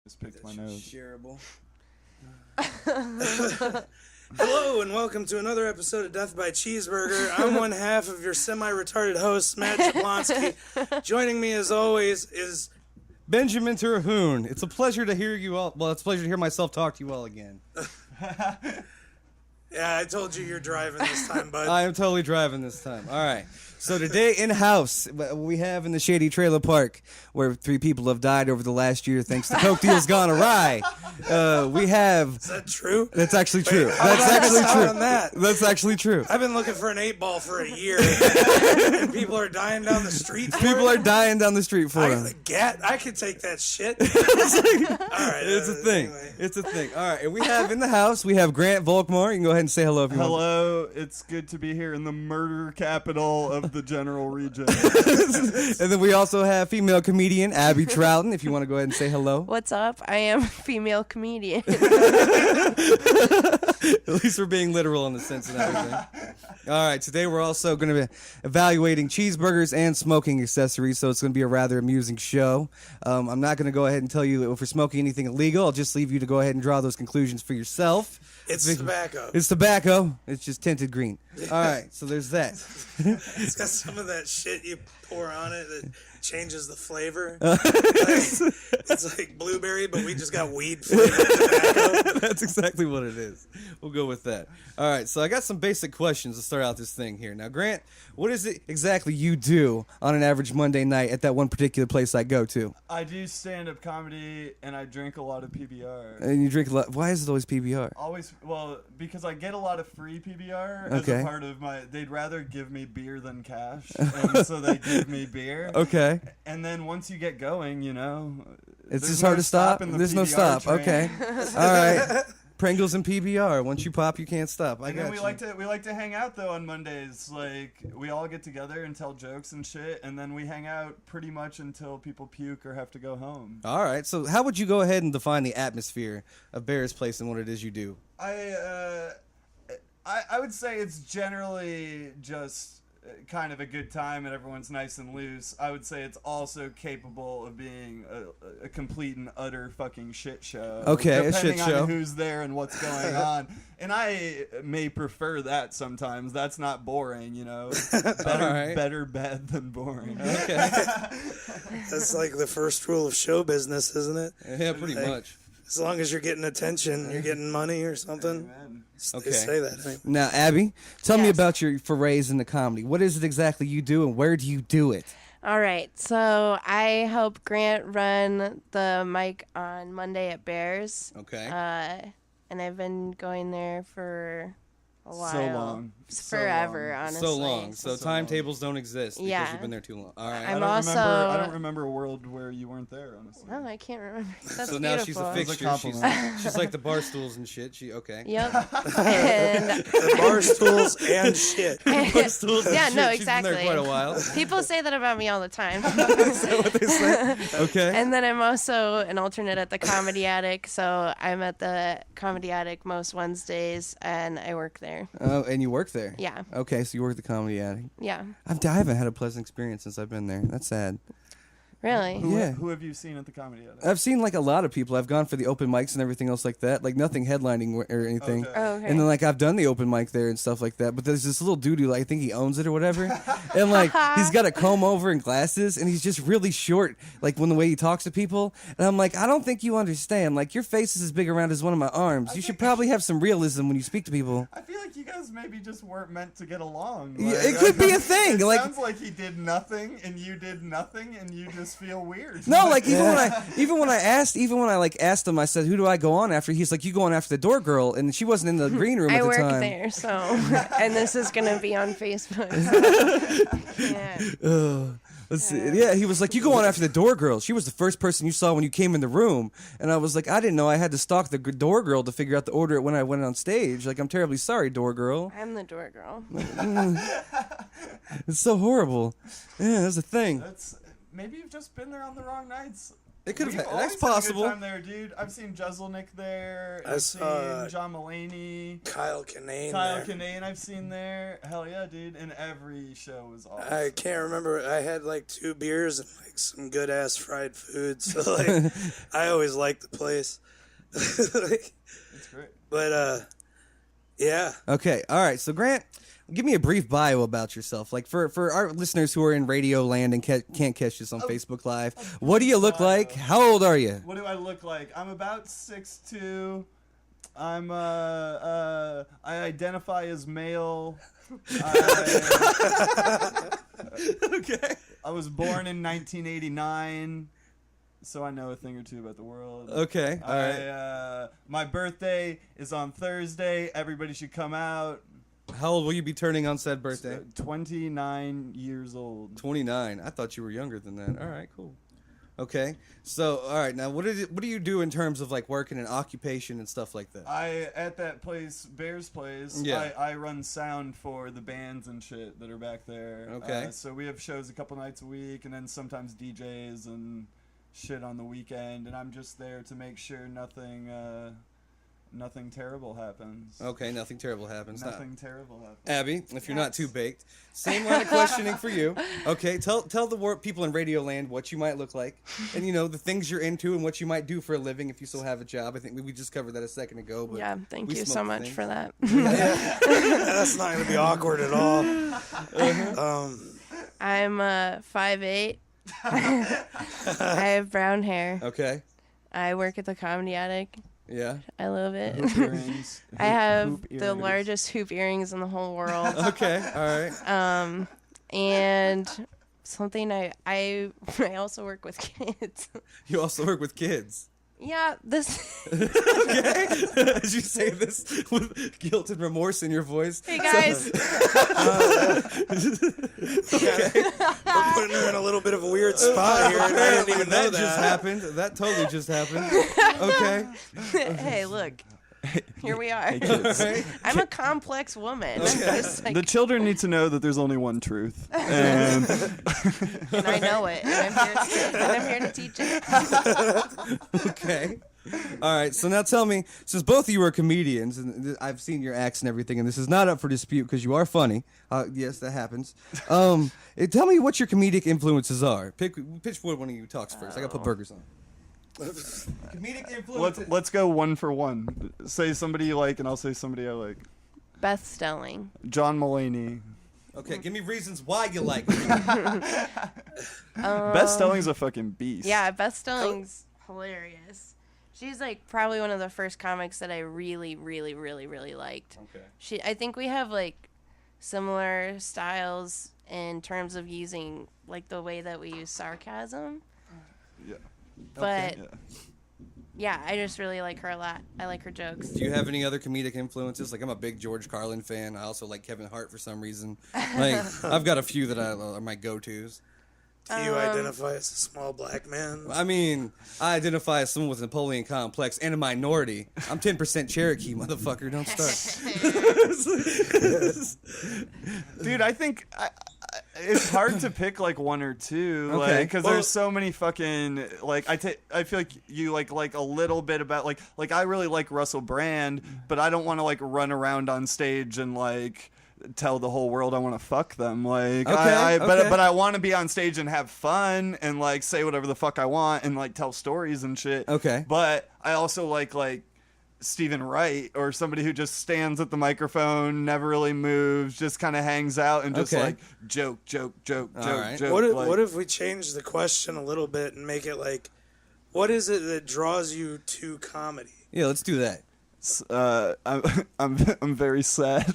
Just picked my nose. Shareable. Hello and welcome to another episode of Death by Cheeseburger. I'm one half of your semi-retarded host, Matt Jablonski. Joining me as always is Benjamin Terhune. It's a pleasure to hear you all. Well, it's a pleasure to hear myself talk to you all again. Yeah, I told you you're driving this time, bud. I am totally driving this time. All right. So today in-house, we have in the Shady Trailer Park, where 3 people have died over the last year thanks to Coke deals gone awry. We have... Is that true? That's actually true. Wait, That's actually true. on that? That's actually true. I've been looking for an 8-ball for a year, and people are dying down the street for People it? are dying down the street for them. I could take that shit. All right. It's a thing. Anyway. It's a thing. All right. And we have in the house, we have Grant Volkmar. You can go ahead and say hello if you want. Hello, it's good to be here in the murder capital of the general region. And then we also have female comedian Abby Troughton, if you want to go ahead and say hello. What's up? I am a female comedian. At least we're being literal in the sense of everything. All right, today we're also going to be evaluating cheeseburgers and smoking accessories, so it's going to be a rather amusing show. I'm not going to go ahead and tell you if we're smoking anything illegal. I'll just leave you to go ahead and draw those conclusions for yourself. It's tobacco. It's tobacco. It's just tinted green. All right, so there's that. It's got some of that shit you pour on it that changes the flavor. It's like blueberry, but we just got weed flavored tobacco. That's exactly what it is. We'll go with that. All right, so I got some basic questions to start out this thing here. Now, Grant, what is it exactly you do on an average Monday night at that one particular place I go to? I do stand-up comedy, and I drink a lot of PBR. And you drink a lot. Why is it always PBR? Always, well, because I get a lot of free PBR as Okay. a part of my... They'd rather give me beer than cash, and so they give me beer. Okay. And then once you get going, you know... It's there's just hard no to stop. stopping the There's no PBR stop. train. Okay. All right. Pringles and PBR. Once you pop, you can't stop. I And got then we you. like to hang out though on Mondays. Like we all get together and tell jokes and shit, and then we hang out pretty much until people puke or have to go home. All right. So how would you go ahead and define the atmosphere of Bear's Place and what it is you do? I would say it's generally just kind of a good time and everyone's nice and loose. I would say it's also capable of being a complete and utter fucking shit show. Okay, a depending shit show. on who's there and what's going on. And I may prefer that sometimes. That's not boring, you know. Better bad than boring. Okay. That's like the first rule of show business, isn't it? Yeah, pretty much. As long as you're getting attention, you're getting money or something. Amen. They say that. Anyway. Now, Abby, tell me Yes. about your forays into comedy. What is it exactly you do, and where do you do it? All right, so I help Grant run the mic on Monday at Bears. Okay. And I've been going there for a while. So long. Forever, honestly. So long. So timetables don't exist because Yeah. you've been there too long. All right. I'm I also- don't remember a world where you weren't there, honestly. Oh, I can't remember. That's so now beautiful. she's a That's a fixture. She's, compliment. she's like the bar stools and shit. Okay. Yep. And The bar stools and shit. Bar stools and yeah, shit. no, She's been there exactly. quite a while. People say that about me all the time. Is that what they say? Okay. And then I'm also an alternate at the Comedy Attic, so I'm at the Comedy Attic most Wednesdays, and I work there. Oh, and you work there? Yeah. Okay, so you work at the Comedy Attic. Yeah. I haven't had a pleasant experience since I've been there. That's sad. Really? Yeah. Who have you seen at the Comedy Attic? I've seen like a lot of people. I've gone for the open mics and everything else like that. Like nothing headlining or anything. Okay. Oh, okay. And then like I've done the open mic there and stuff like that. But there's this little dude who like, I think he owns it or whatever. And like he's got a comb over and glasses and he's just really short. Like when the way he talks to people. And I'm like, I don't think you understand. Like your face is as big around as one of my arms. You should probably have some realism when you speak to people. I feel like you guys maybe just weren't meant to get along. Yeah, Like, it could be a thing. It Like sounds like he did nothing and you did nothing and you just feel weird. no, like even when I asked him, I said, "Who do I go on after?" He's like, "You going after the door girl," and she wasn't in the green room I at the work time. there, so and this is gonna be on Facebook. So, yeah. Let's see. Yeah, he was like, "You go on after the door girl. She was the first person you saw when you came in the room." And I was like, "I didn't know I had to stalk the door girl to figure out the order when I went on stage. Like, I'm terribly sorry, door girl. I'm the door girl. It's so horrible." Yeah, that's a thing. Maybe you've just been there on the wrong nights. It could have. We've That's always had possible. a good time there, dude. I've seen Jeselnik there. I I've saw seen John Mulaney. Kyle Kinane Kyle there. Kinane I've seen there. Hell yeah, dude. And every show was awesome. I can't remember. I had like 2 beers and like some good ass fried food. So like, I always liked the place. Like, It's great. but yeah. Okay, all right. So Grant, give me a brief bio about yourself. Like for our listeners who are in radio land and can't catch this on Facebook Live, what do you look like? How old are you? What do I look like? I'm about 6'2". I'm I identify as male. Okay. I was born in 1989, so I know a thing or two about the world. Okay. All right. My birthday is on Thursday. Everybody should come out. How old will you be turning on said birthday? 29 years old. 29. I thought you were younger than that. All right, cool. Okay. So, all right. Now, what do you do in terms of like working and occupation and stuff like that? At that place, Bear's Place, Yeah. I run sound for the bands and shit that are back there. Okay. So we have shows a couple nights a week, and then sometimes DJs and shit on the weekend, and I'm just there to make sure nothing terrible happens. Okay, nothing terrible happens. Nothing terrible happens. Abby, if you're not too baked, same line of questioning for you. Okay, tell the people in Radio Land what you might look like, and the things you're into and what you might do for a living if you still have a job. I think we just covered that a second ago. But Yeah, thank we you so smoke much things. for that. That's not going to be awkward at all. I'm 5'8". I have brown hair. Okay. I work at the Comedy Attic. Yeah. I love it. Hoop earrings. I have Hoop the earrings. largest hoop earrings in the whole world. Okay. All right. And something I also work with kids. You also work with kids. Yeah, this. Okay. As you say this with guilt and remorse in your voice. Hey guys. Okay. We're putting her in a little bit of a weird spot here. And I didn't even know that just happened. That totally just happened. Okay. Hey, look. Here we are. kids. I'm a complex woman. I'm just like, The children need to know that there's only one truth, and and I know it. And I'm here to teach it. Okay. All right. So now tell me, since both of you are comedians, and I've seen your acts and everything, and this is not up for dispute because you are funny. Yes, that happens. Tell me what your comedic influences are. Pitch forward one of you talks first. I got to put burgers on. Comedic influences. let's go one for one. Say somebody you like, and I'll say somebody I like. Beth Stelling. John Mulaney. Okay, give me reasons why you like it. Beth Stelling's a fucking beast. Yeah, Beth Stelling's hilarious. She's like probably one of the first comics that I really, really, really, really liked. Okay. I think we have like similar styles in terms of using like the way that we use sarcasm. Yeah. But Yeah. yeah, I just really like her a lot. I like her jokes. Do you have any other comedic influences? Like, I'm a big George Carlin fan. I also like Kevin Hart for some reason. Like, I've got a few that are my go-tos. Do you identify as a small black man? I mean, I identify as someone with a Napoleon complex and a minority. I'm 10% Cherokee, motherfucker. Don't start. Dude, I think it's hard to pick like one or two, Okay. like because there's so many fucking like I feel like you like a little bit about like I really like Russell Brand, but I don't want to like run around on stage and like tell the whole world I want to fuck them. Like Okay, okay. but I want to be on stage and have fun and like say whatever the fuck I want and like tell stories and shit. Okay. But I also like Stephen Wright or somebody who just stands at the microphone, never really moves, just kind of hangs out and just Okay. like joke. right. What if we change the question a little bit and make it like, what is it that draws you to comedy? Yeah, let's do that. I'm very sad.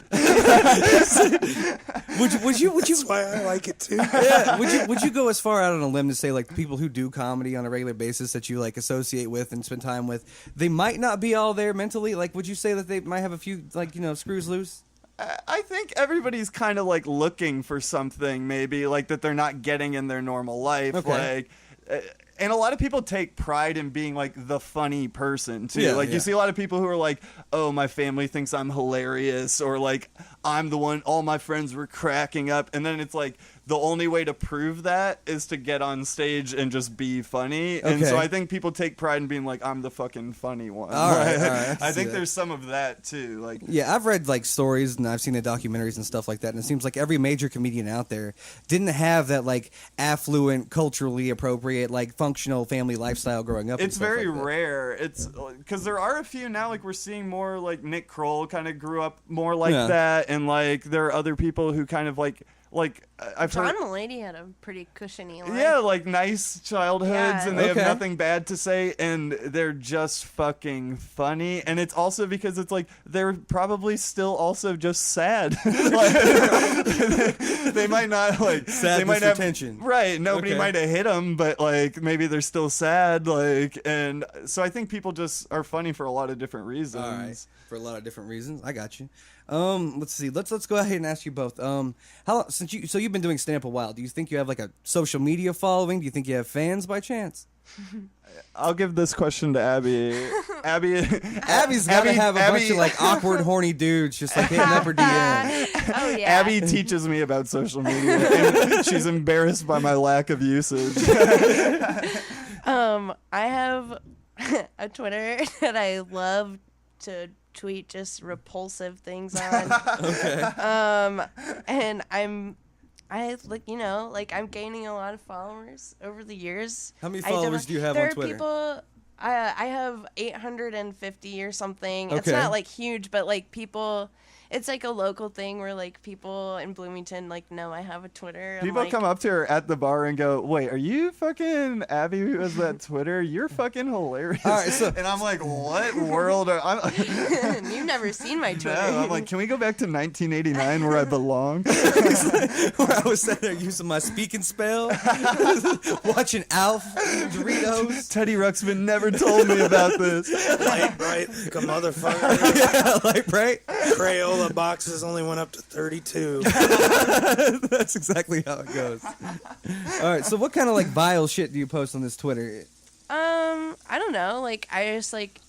Would you That's why I like it too. yeah, would you go as far out on a limb to say like people who do comedy on a regular basis that you like associate with and spend time with, they might not be all there mentally? Like, would you say that they might have a few like screws loose? I think everybody's kind of like looking for something maybe like that they're not getting in their normal life. Okay. And a lot of people take pride in being like the funny person too. Yeah, like yeah. you see a lot of people who are like, oh, my family thinks I'm hilarious, or like I'm the one all my friends were cracking up. And then it's like the only way to prove that is to get on stage and just be funny. And so I think people take pride in being like, I'm the fucking funny one. All right, I think there's some of that too. Like, yeah, I've read like stories and I've seen the documentaries and stuff like that, and it seems like every major comedian out there didn't have that like affluent, culturally appropriate, like functional family lifestyle growing up. It's very rare. It's because there are a few now. Like, we're seeing more like Nick Kroll kind of grew up more like that, and like there are other people who kind of like I've John heard. Mulaney had a pretty cushiony life. Yeah, like nice childhoods, and they have Okay. nothing bad to say, and they're just fucking funny. And it's also because it's like they're probably still also just sad. Like, they might not like they might have tension. Right, nobody Okay. might have hit them, but like maybe they're still sad. Like, and so I think people just are funny for a lot of different reasons. All right, for a lot of different reasons. I got you. Let's see. Let's go ahead and ask you both. How you've been doing stand up a while? Do you think you have like a social media following? Do you think you have fans by chance? I'll give this question to Abby. Abby's gotta have a bunch of like awkward, horny dudes just like hitting up her DM. Oh yeah. Abby teaches me about social media, and she's embarrassed by my lack of usage. I have a Twitter that I love to tweet just repulsive things on. Okay. And I'm gaining a lot of followers over the years. How many followers do you have there on are Twitter? People, I have 850 or something. It's Okay. not like huge, but like people, it's like a local thing where like people in Bloomington like know I have a Twitter. I'm People like, come up to her at the bar and go, "Wait, are you fucking Abby who has that Twitter? You're fucking hilarious." All right, so- and I'm like, "What world are I'm?" You've never seen my Twitter. No, I'm like, "Can we go back to 1989 where I belong?" Where I was sitting there using my speaking spell, watching Alf, Doritos. Teddy Ruxpin never told me about this. Light bright like a motherfucker. Yeah, like right. Crayola boxes only went up to 32. That's exactly how it goes. All right, so what kind of like vile shit do you post on this Twitter? I don't know. Like, I just like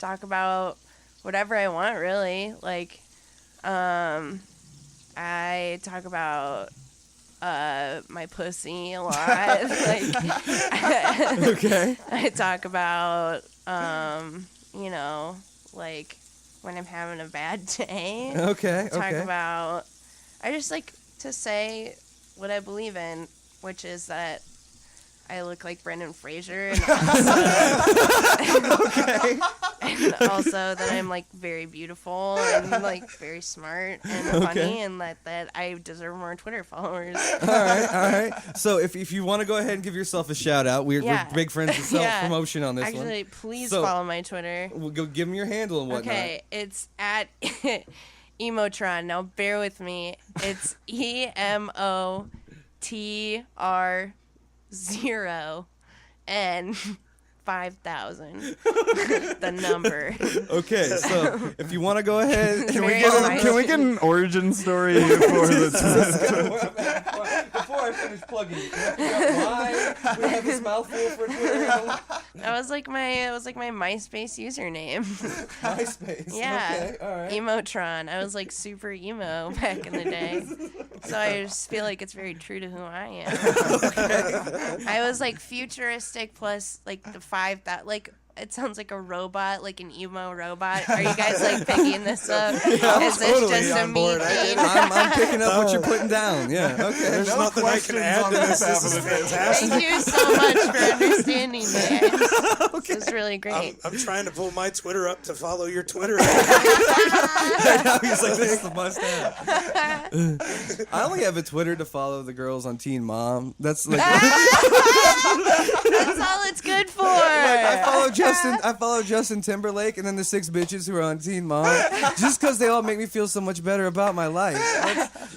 talk about whatever I want, really. Like, I talk about my pussy a lot. Like, Okay. I talk about like when I'm having a bad day. Okay. Talk Okay. about. I just like to say what I believe in, which is that I look like Brendan Fraser, and also that I'm like very beautiful and like very smart and funny, and that I deserve more Twitter followers. All right. So if you want to go ahead and give yourself a shout out, we're big friends with self promotion on this one. Actually, please So- follow my Twitter. We'll go give them your handle and whatnot. Okay, it's at Emotron. Now bear with me. It's EMOTR0 and 5,000. The number. Okay, so if you want to go ahead, Can we Very get nice. can we get an origin story for the before I finish plugging, you have to figure out why we have this mouthful for Twitter. That was like my MySpace username. MySpace. Yeah. Okay. All right. Emotron. I was like super emo back in the day. So I just feel like it's very true to who I am. I was like futuristic plus like the 5,000, like it sounds like a robot, like an emo robot. Are you guys like picking this up? Is this totally just a on me board. thing? I'm picking up what you're putting down. Yeah. Okay. There's No nothing I can questions add on to this this. This is half of it. fantastic. Thank you so much for understanding me. It was really great. I'm trying to pull my Twitter up to follow your Twitter. Now he's like, this is the must have. I only have a Twitter to follow the girls on Teen Mom. That's like That's all it's good for. I follow Justin Timberlake and then the 6 bitches who are on Teen Mom just because they all make me feel so much better about my life.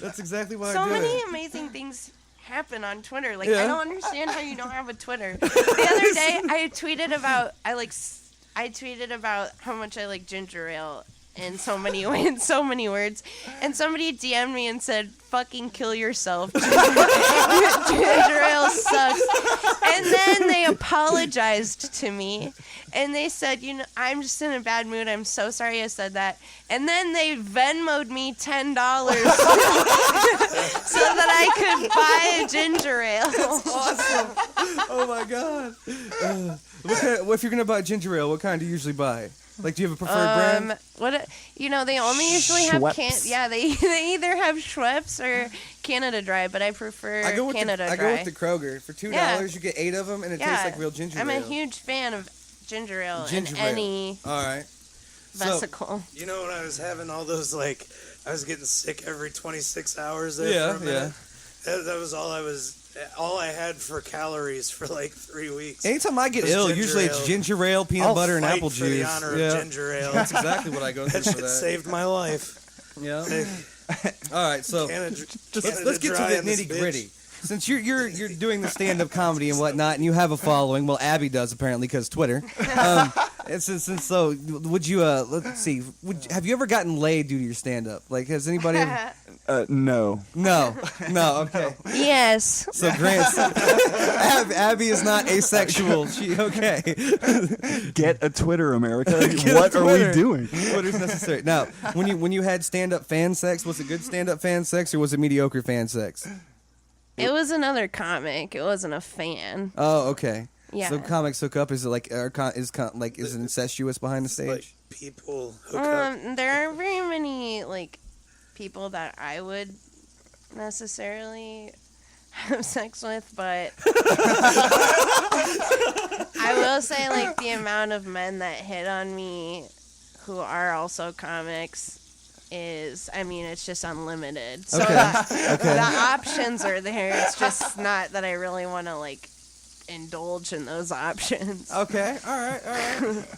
That's exactly why So I do many it. amazing things happen on Twitter. Like, Yeah. I don't understand how you don't have a Twitter. The other day, I tweeted about how much I like ginger ale, in so many words. And somebody DM'd me and said, "Fucking kill yourself. Ginger ale sucks." And then they apologized to me, and they said, "I'm just in a bad mood. I'm so sorry I said that." And then they Venmo'd me $10 so that I could buy a ginger ale. Awesome. Oh my god. If you're gonna buy ginger ale, what kind do you usually buy? Like, do you have a preferred brand? They only usually have Schweppes. they either have Schweppes or Canada Dry, but I prefer Canada Dry. I go with the Kroger. For $2, you get 8 of them, and it tastes like real ginger ale. I'm a huge fan of ginger ale in ale. any All right. vesicle. When I was having all those, I was getting sick every 26 hours there for a minute. That was all I had for calories for 3 weeks. Anytime I get ill, usually it's ginger ale, peanut butter, and apple for juice. the honor of ginger ale. That's exactly what I go through for that. Saved my life. Yeah. All right, so let's get to the nitty gritty. Since you're doing the stand-up comedy and whatnot, and you have a following, well, Abby does apparently because Twitter. And so, would you? Let's see. Have you ever gotten laid due to your stand-up? Like, has anybody? No. No. Okay. Yes. So Grant, Abby is not asexual. She okay. Get a Twitter, America. What are we doing? Twitter's necessary. Now, when you had stand-up fan sex, was it good stand-up fan sex or was it mediocre fan sex? It was another comic. It wasn't a fan. Oh, okay. Yeah. So comics hook up. Is it is it incestuous behind the stage? People hook up. There aren't very many people that I would necessarily have sex with, but I will say the amount of men that hit on me who are also comics is, it's just unlimited. So the options are there. It's just not that I really want to indulge in those options. Okay, all right.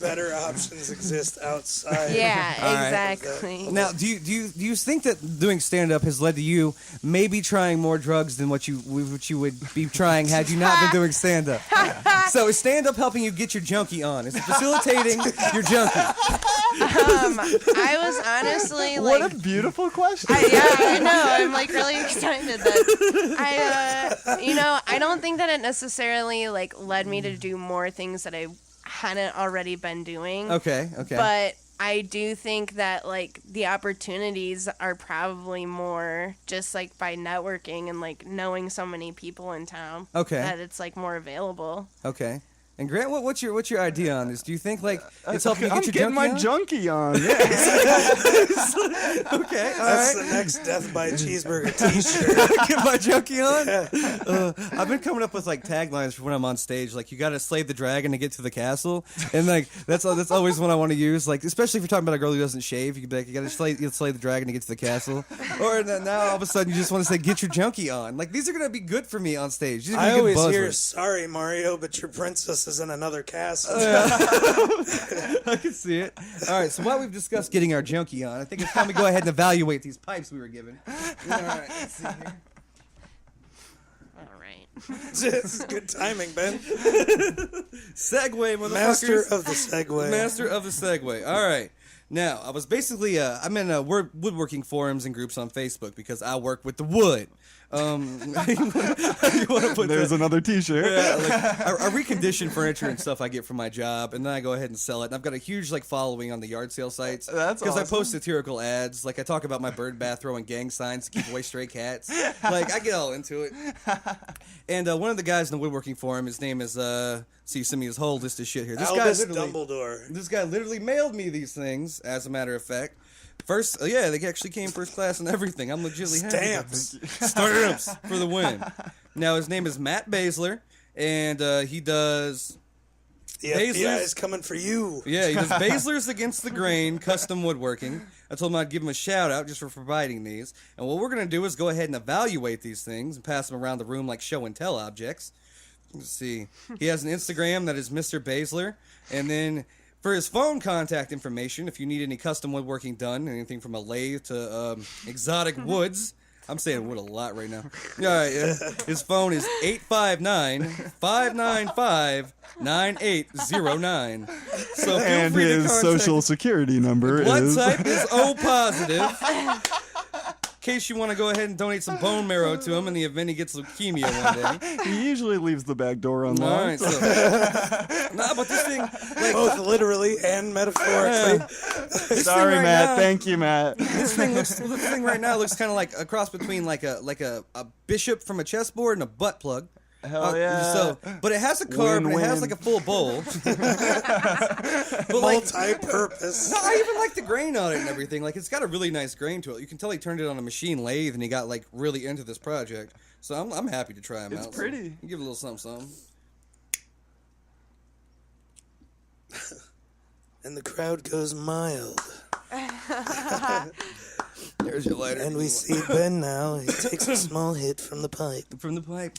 Better options exist outside. Yeah, All exactly. Right. Now, do you think that doing stand up has led to you maybe trying more drugs than what you would be trying had you not been doing stand up? So is stand up helping you get your junkie on? Is it facilitating your junkie? I was honestly what a beautiful question. I know. I'm really excited that I don't think that it necessarily led me to do more things that I hadn't already been doing. Okay. But I do think that the opportunities are probably more just by networking and knowing so many people in town. Okay. That it's more available. Okay. And Grant, what's your idea on this? Do you think it's helping you get your junkie on? Yeah. Okay, all That's right. the next Death by Cheeseburger T-shirt. Get my junkie on. I've been coming up with taglines for when I'm on stage. You got to slay the dragon to get to the castle, and that's always one I want to use. Especially if you're talking about a girl who doesn't shave, you can be you got to slay the dragon to get to the castle. Or now all of a sudden you just want to say get your junkie on. These are gonna be good for me on stage. These are I good always buzzwords. hear, "Sorry, Mario, but your princess is in another castle." I can see it. All right, so while we've discussed getting our junkie on, I think it's time to go ahead and evaluate these pipes we were given. All right, let's see here. All right. This is good timing, Ben. Segway, motherfuckers. Master of the segue. Master of the segue. All right. Now, I was basically, I'm in woodworking forums and groups on Facebook because I work with the wood. There's another T-shirt. Yeah, I recondition furniture and stuff I get from my job, and then I go ahead and sell it. And I've got a huge following on the yard sale sites. That's because awesome. I post satirical ads. I talk about my bird bath throwing gang signs to keep away stray cats. I get all into it. And one of the guys in the woodworking forum, his name is you send me his whole list of shit here. Albus Dumbledore. This guy literally mailed me these things. As a matter of fact. First, they actually came first class and everything. I'm legitimately Stamps. happy. Stamps for the win. Now, his name is Matt Basler, and he does... The FBI is coming for you. Yeah, he does Basler's Against the Grain custom woodworking. I told him I'd give him a shout-out just for providing these. And what we're going to do is go ahead and evaluate these things and pass them around the room like show-and-tell objects. Let's see. He has an Instagram that is Mr. Basler, and then... For his phone contact information, if you need any custom woodworking done, anything from a lathe to exotic woods, I'm saying what a lot right now. All right, his phone is 859-595-9809. So feel And free to his contact. social security number Blood is. type is O positive. In case you want to go ahead and donate some bone marrow to him in the event he gets leukemia one day. He usually leaves the back door All unlocked. right, so but this thing, like, Both literally and metaphorically. Sorry, right Matt. now- Thank you, Matt. this thing right now looks kind of like a cross between like a bishop from a chessboard and a butt plug. Hell yeah. But it has a carb and it has Win-win. like a full bowl. But like, Multi-purpose. no, I even like the grain on it and everything. Like, it's got a really nice grain to it. You can tell he turned it on a machine lathe and he got like really into this project. So I'm happy to try him out. It's pretty. So give it a little something. And the crowd goes mild. There's your lighter. And we see Ben now. He takes a small hit from the pipe. From the pipe.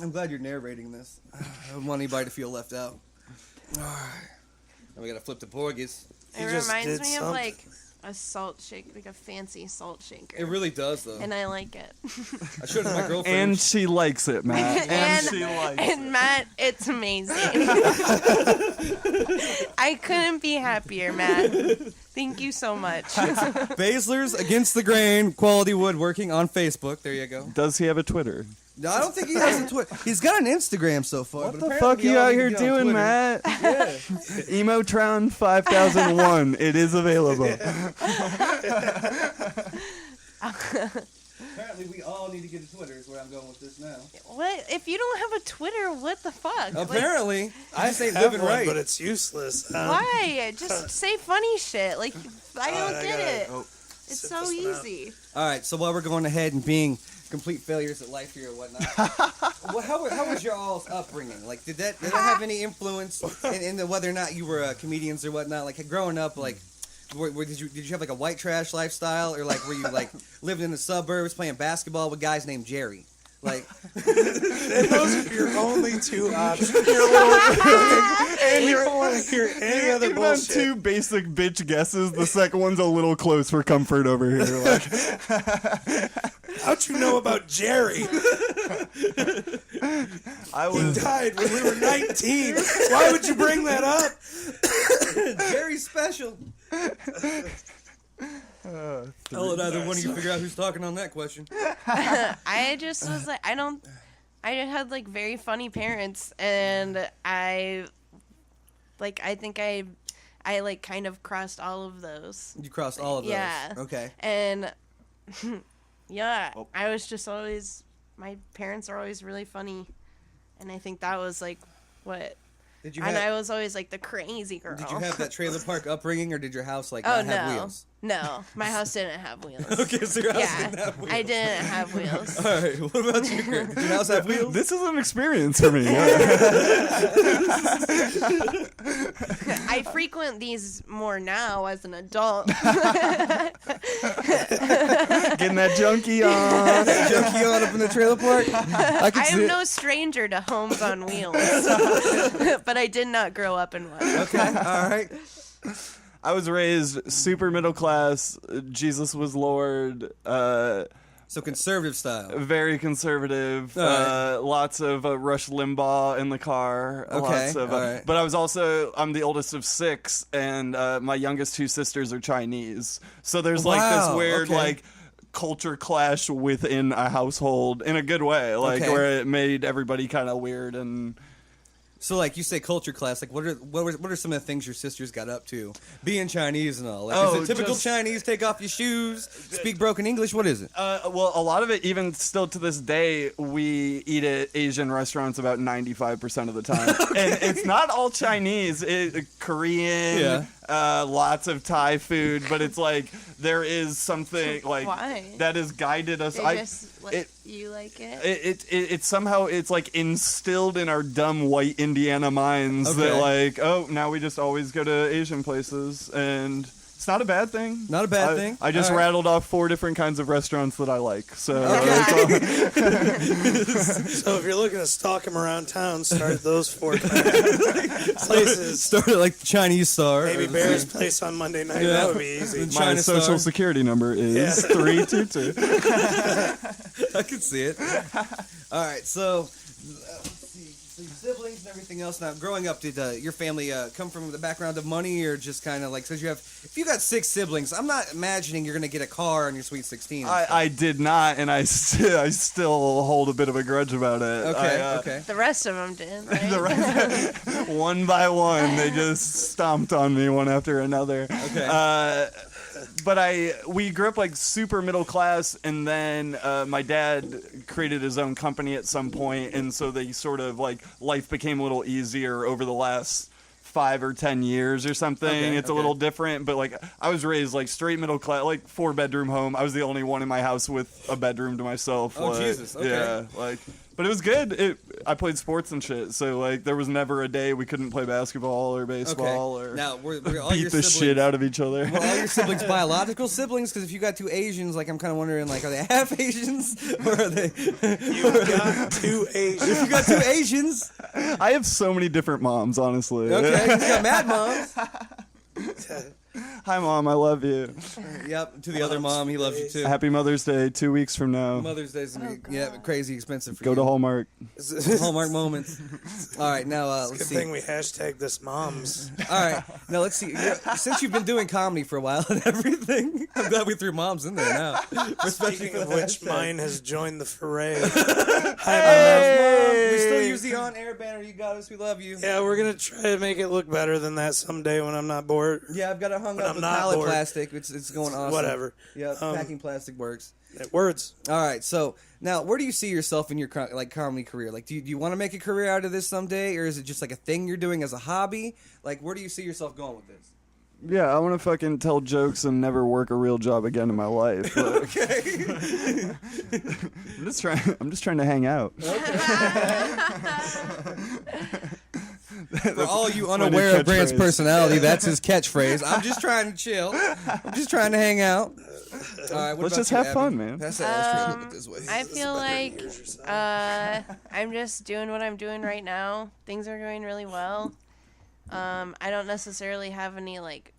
I'm glad you're narrating this. I don't want anybody to feel left out. Now we gotta flip the porgies. It just reminds did me of something. like a salt shake, like a fancy salt shaker. It really does, though. And I like it. I showed it to my girlfriend. And she likes it, Matt. And she likes it. And Matt, it's amazing. I couldn't be happier, Matt. Thank you so much. Baszler's Against the Grain Quality Woodworking on Facebook. There you go. Does he have a Twitter? No, I don't think he has a Twitter. He's got an Instagram so far. What but the apparently fuck we you all out need to here get on doing, Twitter. Matt? Yeah. Emotron 5001. It is available. Apparently we all need to get a Twitter is where I'm going with this now. What? If you don't have a Twitter, what the fuck? Like, Apparently, I say Have living one, right. but it's useless. why? Just say funny shit. Like, I don't I get gotta- it. Oh. It's Sit so this one out. easy. All right, so while we're going ahead and being complete failures at life here and whatnot, well, how was your all's upbringing? Like, did that have any influence in the whether or not you were comedians or whatnot? Like, growing up, like, did you have like a white trash lifestyle, or like were you like living in the suburbs playing basketball with guys named Jerry? Like, And those are your only two options. And you don't want to hear any other Even on bullshit. two basic bitch guesses, the second one's a little close for comfort over here. Like, How'd you know about Jerry? I He was. died when we were 19. Why would you bring that up? Jerry's special. I'll let either one of you figure out who's talking on that question. I just was like, I had like very funny parents, and I think I like kind of crossed all of those. You crossed all of those. Yeah. Okay. And yeah, I was just always, my parents are always really funny, and I think that was like what. Did you And have, I was always like the crazy girl. did you have that trailer park upbringing, or did your house like Oh not have no, wheels? no, my house didn't have wheels. Okay, so your house Yeah, didn't have wheels. I didn't have wheels. All right, what about you, Greg? Did your house have wheels? This is an experience for me. I frequent these more now as an adult. Getting that junkie on. Junkie on up in the trailer park? I can I see am it. no stranger to homes on wheels, but I did not grow up in one. Okay, all right. I was raised super middle class. Jesus was Lord. So conservative style. Very conservative. All right. Lots of Rush Limbaugh in the car. Okay, Lots of, all right. But I'm the oldest of 6, and my youngest 2 sisters are Chinese. So there's like this Wow, weird okay. like culture clash within a household in a good way, like Okay. where it made everybody kind of weird and. So, like, you say culture class. Like, what are some of the things your sisters got up to? Being Chinese and all. Like, Oh, is it typical just- Chinese? Take off your shoes, speak broken English. What is it? Well, a lot of it, even still to this day, we eat at Asian restaurants about 95% of the time. And it's not all Chinese. Korean, lots of Thai food, but it's like there is something like Why? that has guided us. They just like, you like it. It somehow it's like instilled in our dumb white Indiana minds Okay. that like, oh, now we just always go to Asian places, and It's not a bad thing. Not a bad thing. I just All right. rattled off 4 different kinds of restaurants that I like. So So if you're looking to stalk him around town, start at those 4 places. Start at like the Chinese Star. Maybe Bear's place on Monday night. Yeah. That would be easy. The my China social Star. security number is Yeah. 322. I can see it. All right, so let's see. So your siblings and everything else. Now, growing up, did your family come from the background of money, or just kind of like, because you have, if you got 6 siblings, I'm not imagining you're gonna get a car on your Sweet 16. I did not, and I still hold a bit of a grudge about it. Okay. The rest of them did. Right? The rest, one by one, they just stomped on me one after another. Okay. But we grew up like super middle class, and then my dad created his own company at some point, and so they sort of like life became a little easier over the last 5 or 10 years or something. It's a little different, but like I was raised like straight middle class, like 4-bedroom home. I was the only one in my house with a bedroom to myself. Oh, like, Jesus. Okay. Yeah, like. But it was good. I played sports and shit, so like there was never a day we couldn't play basketball or baseball or Now, were all beat your the siblings, shit out of each other. Were all your siblings biological siblings? Because if you got 2 Asians, like I'm kind of wondering, like, are they half Asians or are they? You got 2 Asians. If you got 2 Asians, I have so many different moms, honestly. okay, you got mad moms. Hi, Mom. I love you. Yep. To the other mom, he loves you too. Happy Mother's Day. 2 weeks from now. Mother's Day's gonna be crazy expensive for Go you. to Hallmark. Hallmark moments. All right, now let's Good see. thing we hashtag this moms. All right, now let's see. Since you've been doing comedy for a while and everything, I'm glad we threw moms in there now. Especially Speaking for of the which, hashtag. mine has joined the foray. Hey! We still use the on-air banner. You got us. We love you. Yeah, we're gonna try to make it look better than that someday when I'm not bored. Yeah, I've got it hung When up I'm with not pallet bored. plastic. It's going awesome. Whatever. Yeah, packing plastic works. Words. All right, so now where do you see yourself in your comedy career? Like, do you want to make a career out of this someday, or is it just like a thing you're doing as a hobby? Like, where do you see yourself going with this? Yeah, I want to fucking tell jokes and never work a real job again in my life. Okay. I'm just trying to hang out. For all you funny unaware of Grant's catchphrase. personality, that's his catchphrase. I'm just trying to chill. I'm just trying to hang out. All right, what Let's about just you, have Abby? fun, man. Pass that ashtray a little bit this way. I feel like I'm just doing what I'm doing right now. Things are going really well. I don't necessarily have any like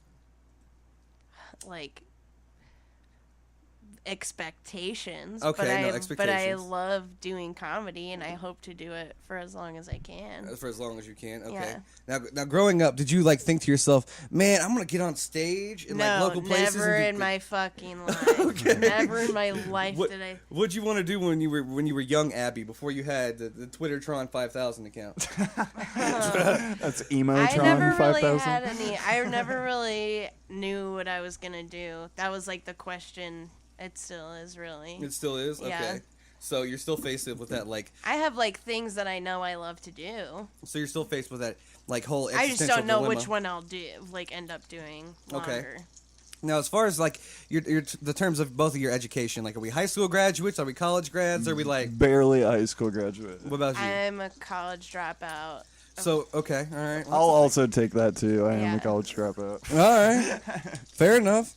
expectations. Okay, but no I expectations. love doing comedy, and I hope to do it for as long as I can. For as long as you can. Okay. Yeah. Now, growing up, did you like think to yourself, "Man, I'm gonna get on stage in like No, local places"? never and in my fucking life. Never in my life What did I. What'd you want to do when you were young, Abby, before you had the Twittertron 5000 account? That's I Emotron never really 5000. had any. I never really knew what I was gonna do. That was like the question. It still is, really. It still is. Okay. Yeah. So you're still faced with that, like. I have like things that I know I love to do. So you're still faced with that, like, whole. I just existential don't know dilemma. which one I'll do. Like end up doing Okay. longer. Now, as far as like the terms of both of your education, like, are we high school graduates? Are we college grads? Are we like? Barely a high school graduate. What about you? I'm a college dropout. So okay, all right. I'll also take that too. I am Yeah. a college dropout. All right, fair enough.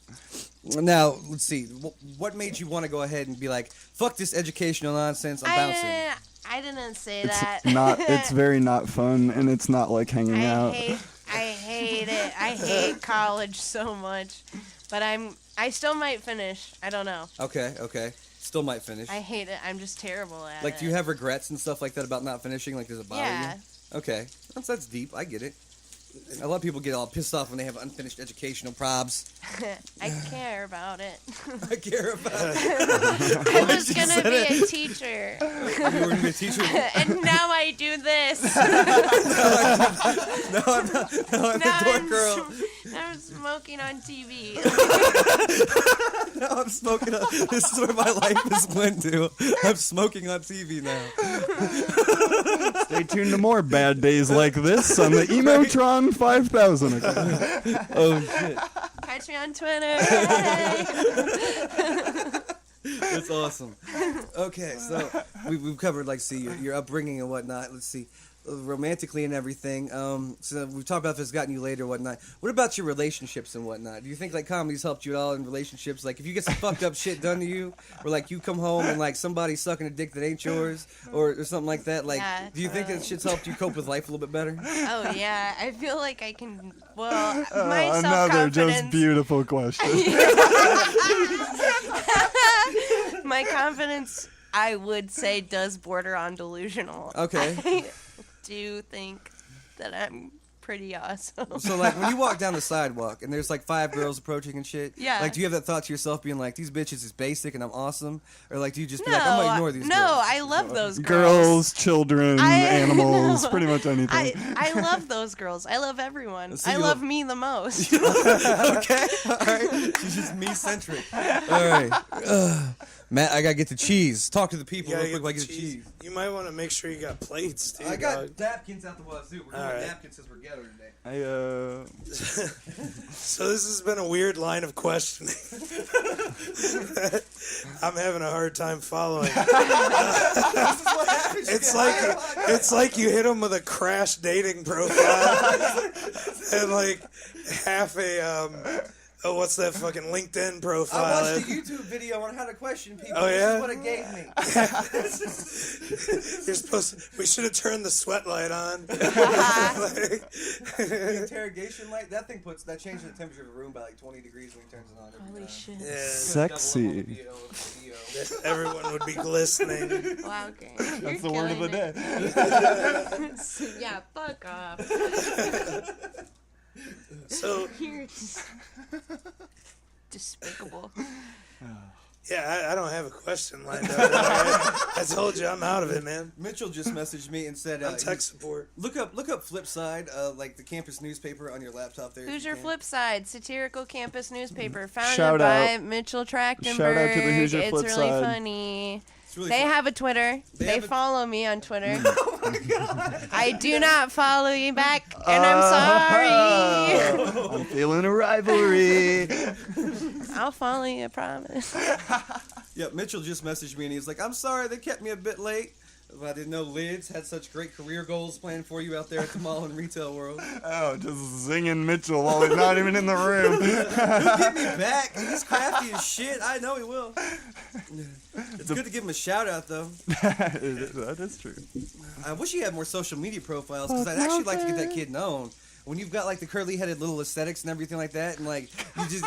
Now let's see. What made you want to go ahead and be like, "Fuck this educational nonsense"? I'm bouncing. I didn't say It's that. not. It's very not fun, and it's not like hanging out. I hate it. I hate college so much. But I still might finish. I don't know. Okay. Still might finish. I hate it. I'm just terrible at it. Like, do you have regrets and stuff like that about not finishing? Like, does it bother Yeah. you? Okay, that's deep. I get it. A lot of people get all pissed off when they have unfinished educational probs. I care about it. I care about it. I was gonna be a teacher, You were going to be a teacher. and now I do this. No, I'm Now a dork girl. I'm smoking on TV. No, I'm smoking. This is where my life is went to. I'm smoking on TV now. Stay tuned to more bad days like this on the Emotron 5000 account. Oh shit, Catch me on Twitter. that's awesome. Okay, so we've covered, like, see your upbringing and whatnot. Let's see. romantically and everything. So we've talked about if it's gotten you laid or whatnot. What about your relationships and whatnot? Do you think like comedy's helped you at all in relationships? Like if you get some fucked up shit done to you, or like you come home and like somebody's sucking a dick that ain't yours, or something like that. Like, Yeah, do you think that shit's helped you cope with life a little bit better? Oh yeah, I feel like I can. Well, my Another just self-confidence. beautiful question. My confidence, I would say, does border on delusional. Okay. I do think that I'm pretty awesome. So like when you walk down the sidewalk and there's like 5 girls approaching and shit, Yeah. like do you have that thought to yourself being like, these bitches is basic and I'm awesome, or like do you just be like, I'm gonna ignore these no, girls? I love those Girls, children, animals, no. pretty much anything. I love those girls. I love everyone. So I you love love- me the most. Okay, all right. She's just me centric. All right, Matt, I gotta get the cheese. Talk to the people real quick. While I get the cheese. You might want to make sure you got plates, dude. I got dog. napkins out the wazoo. We're doing All right. napkins since we're ghetto today. So this has been a weird line of questioning. I'm having a hard time following. It's like you hit them with a crash dating profile and like half a what's that fucking LinkedIn profile? I watched a YouTube video on how to question people. Oh, yeah? This is what it gave me. You're supposed to, we should have turned the sweat light on. The interrogation light, that changes the temperature of the room by like 20 degrees when he turns it on. Every Holy time. shit. Yeah, Sexy. everyone would be glistening. Wow, okay. That's the word of the day. Yeah, fuck off. So You're just despicable. yeah, I don't have a question lined up. I told you I'm out of it, man. Mitchell just messaged me and said, I'm tech support. look up Flipside, like the campus newspaper on your laptop there. if Who's you Your can. Flip Side? Satirical campus newspaper founded Shout by out. Mitchell Trachtenberg. Shout out to the Who's Your It's Flip really Side. funny. It's really They fun. have a Twitter. They They have a- follow me on Twitter. Oh my god. I do not follow you back, and I'm sorry. I'm feeling a rivalry. I'll follow you, I promise. Yeah, Mitchell just messaged me and he was like, I'm sorry they kept me a bit late. I didn't know Lids had such great career goals planned for you out there at the mall and retail world. Oh, just zinging Mitchell while he's not even in the room. He'll get me back. He's crafty as shit. I know he will. It's good to give him a shout out though. That is true. I wish he had more social media profiles because I'd actually like to get that kid known. When you've got like the curly-headed little aesthetics and everything like that, and like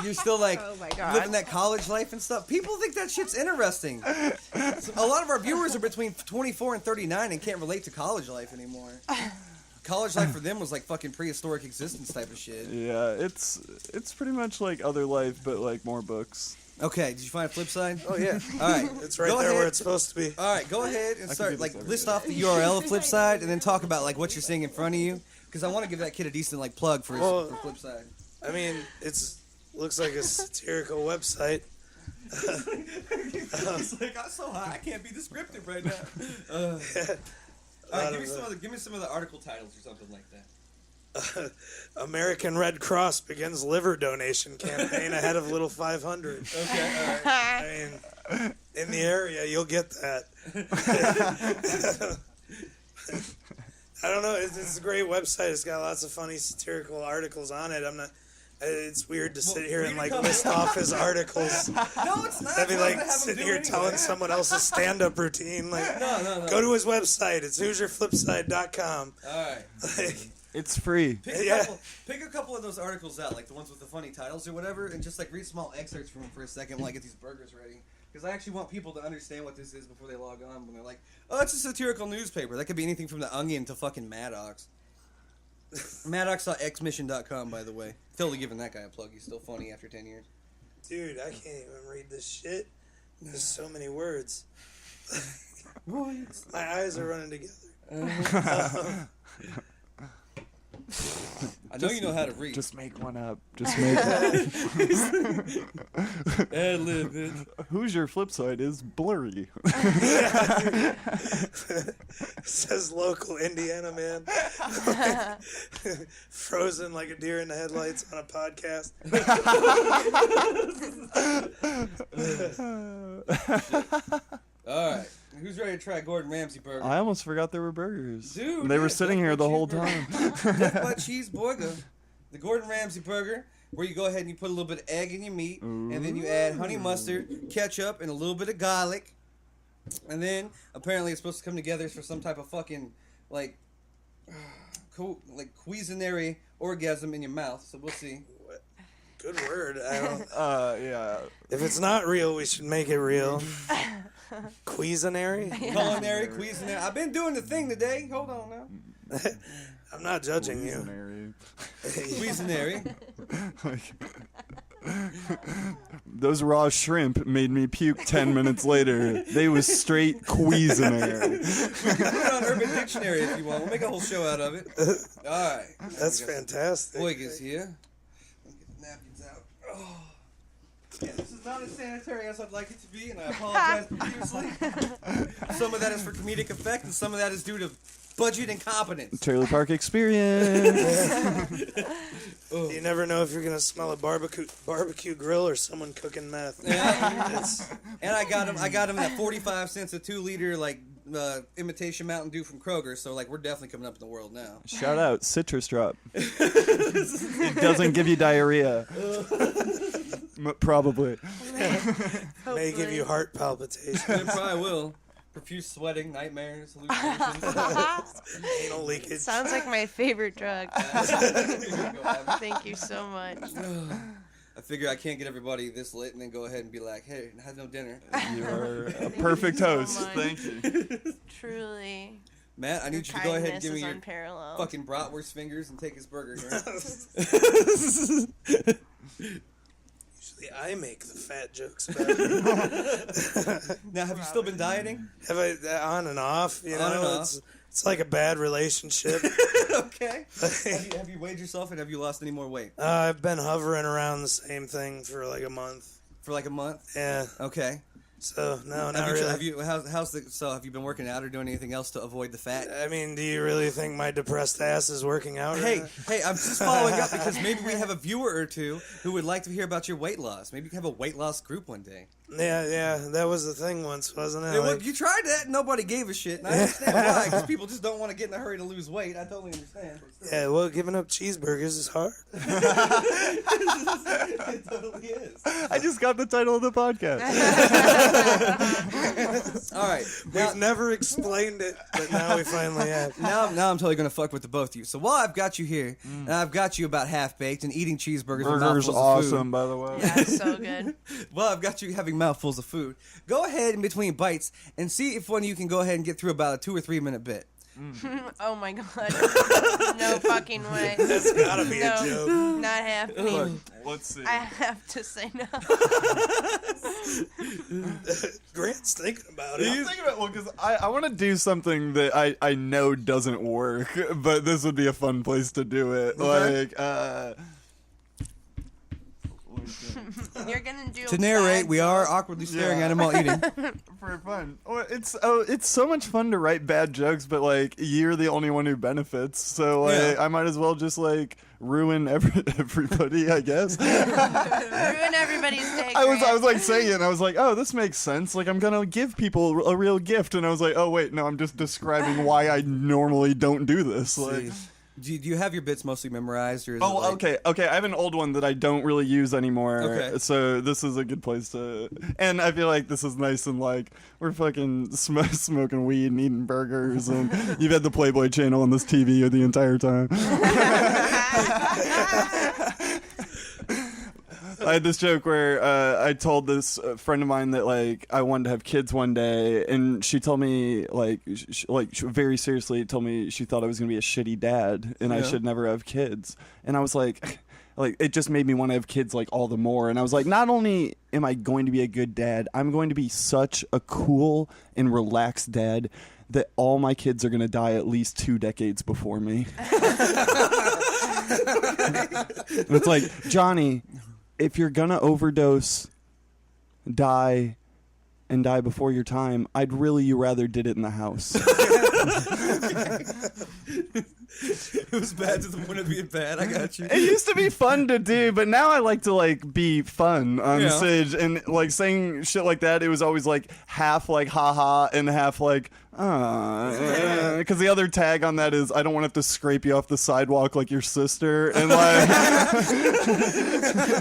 you're still like Oh my God. living that college life and stuff. People think that shit's interesting. A lot of our viewers are between 24 and 39 and can't relate to college life anymore. College life for them was like fucking prehistoric existence type of shit. Yeah, it's pretty much like other life, but like more books. Okay, did you find a flip side? Oh yeah, All right, it's right Go there ahead. where it's supposed to be. All right, go ahead and can start do this like every list day. off the URL of Flipside and then talk about like what you're seeing in front of you because I want to give that kid a decent like plug for his Well- for Flipside. I mean, looks like a satirical website. It's like I'm so high I can't be descriptive right now. All right, give me some of the article titles or something like that. American Red Cross begins liver donation campaign ahead of Little 500. Okay, all right. I mean, in the area, you'll get that. I don't know. It's a great website. It's got lots of funny satirical articles on it. It's weird to sit here and like list off his articles. No, it's not. That'd be I'm like gonna have him sitting do here it telling anyway. someone else's stand-up routine. Like, No. go to his website. It's who'syourflipside.com. All right. Like, It's free. Pick a couple of those articles out, like the ones with the funny titles or whatever, and just like read small excerpts from them for a second while I get these burgers ready. Because I actually want people to understand what this is before they log on. When they're like, "Oh, it's a satirical newspaper." That could be anything from The Onion to fucking Maddox. Maddox.xmission.com, by the way. Totally giving that guy a plug. He's still funny after 10 years. dude, I can't even read this shit. There's so many words. My eyes are running together. I know you know how to read. Just make one up. Just make one. ad-lib, bitch. Who's Your Flip Side is blurry. Says local Indiana man. Frozen like a deer in the headlights on a podcast. All right. Who's ready to try Gordon Ramsay burger? I almost forgot there were burgers. Dude, they were yeah, sitting here the whole time. Death by Cheeseburger. The Gordon Ramsay burger, where you go ahead and you put a little bit of egg in your meat, and then you add honey mustard, ketchup, and a little bit of garlic. And then, apparently, it's supposed to come together for some type of fucking, like Cuisinary orgasm in your mouth. So we'll see. Good word. I don't. Yeah. If it's not real, we should make it real. Cuisinary? Culinary, Cuisinary. I've been doing the thing today. Hold on now. I'm not judging you. Cuisinary. Those raw shrimp made me puke 10 minutes later. They was straight Cuisinary. We can put it on Urban Dictionary if you want. We'll make a whole show out of it. All right. That's fantastic. Boig is here. Let's get the napkins out. Oh. Yeah, this is not as sanitary as I'd like it to be, and I apologize profusely. Some of that is for comedic effect, and some of that is due to budget incompetence. Trailer park experience. You never know if you're gonna smell a barbecue grill or someone cooking meth. Yeah. And I got him at 45 cents a 2-liter imitation Mountain Dew from Kroger. So we're definitely coming up in the world now. Shout out Citrus Drop. It doesn't give you diarrhea. Probably. May give you heart palpitations. It probably will. Profuse sweating, nightmares, hallucinations. Anal leakage. Sounds like my favorite drug. Thank you so much. I figure I can't get everybody this lit and then go ahead and be like, hey, I had no dinner. You are a perfect host. so much. Thank you. Truly. Matt, I need you to go ahead and give me your fucking bratwurst fingers and take his burger here. Usually I make the fat jokes better. Now, have you still been dieting? Have I on and off? You know, On and off. It's like a bad relationship. Okay. Have you weighed yourself and have you lost any more weight? I've been hovering around the same thing for like a month. For like a month? Yeah. Okay. So no, not really. Have you been working out or doing anything else to avoid the fat? I mean, do you really think my depressed ass is working out? Hey, I'm just following up because maybe we have a viewer or two who would like to hear about your weight loss. Maybe you can have a weight loss group one day. Yeah, that was the thing once, wasn't it? You tried that, nobody gave a shit, and I understand why, because people just don't want to get in a hurry to lose weight. I totally understand. Yeah, well, giving up cheeseburgers is hard. It totally is. I just got the title of the podcast. All right. We've never explained it, but now we finally have. Now I'm totally going to fuck with the both of you. So while I've got you here, and I've got you about half-baked and eating cheeseburgers with Burger's mouthfuls of awesome, food. by the way. Yeah, so good. Well, I've got you having mouthfuls of food. Go ahead in between bites and see if one of you can go ahead and get through about a 2 or 3 minute bit. Oh my god. No fucking way. That's gotta be a joke. Not happening. Let's see. I have to say no. Grant's thinking about it. I'm thinking about because I want to do something that I know doesn't work, but this would be a fun place to do it. Okay. You're gonna do To a narrate, bad we are awkwardly staring at him while eating. for fun. Well, it's so much fun to write bad jokes, but you're the only one who benefits. So I might as well just ruin everybody, I guess. ruin everybody's day. I was saying it, and I was like, oh, this makes sense. I'm gonna give people a real gift, and I was like, oh wait, no, I'm just describing why I normally don't do this. Do you have your bits mostly memorized, or is okay. I have an old one that I don't really use anymore. Okay. So this is a good place to, and I feel like this is nice and we're fucking smoking weed and eating burgers, and you've had the Playboy channel on this TV the entire time. I had this joke where I told this friend of mine that I wanted to have kids one day, and she told me she very seriously told me she thought I was gonna be a shitty dad and I should never have kids. And I was like it just made me want to have kids all the more. And I was like, not only am I going to be a good dad, I'm going to be such a cool and relaxed dad that all my kids are gonna die at least 2 decades before me. And it's Johnny, if you're gonna overdose, die, and die before your time, I'd really you rather did it in the house. It was bad to the point of being bad. I got you. It used to be fun to do, but now I like to like be fun on stage, and like saying shit like that. It was always like half like haha and half like because the other tag on that is I don't want to have to scrape you off the sidewalk like your sister, and like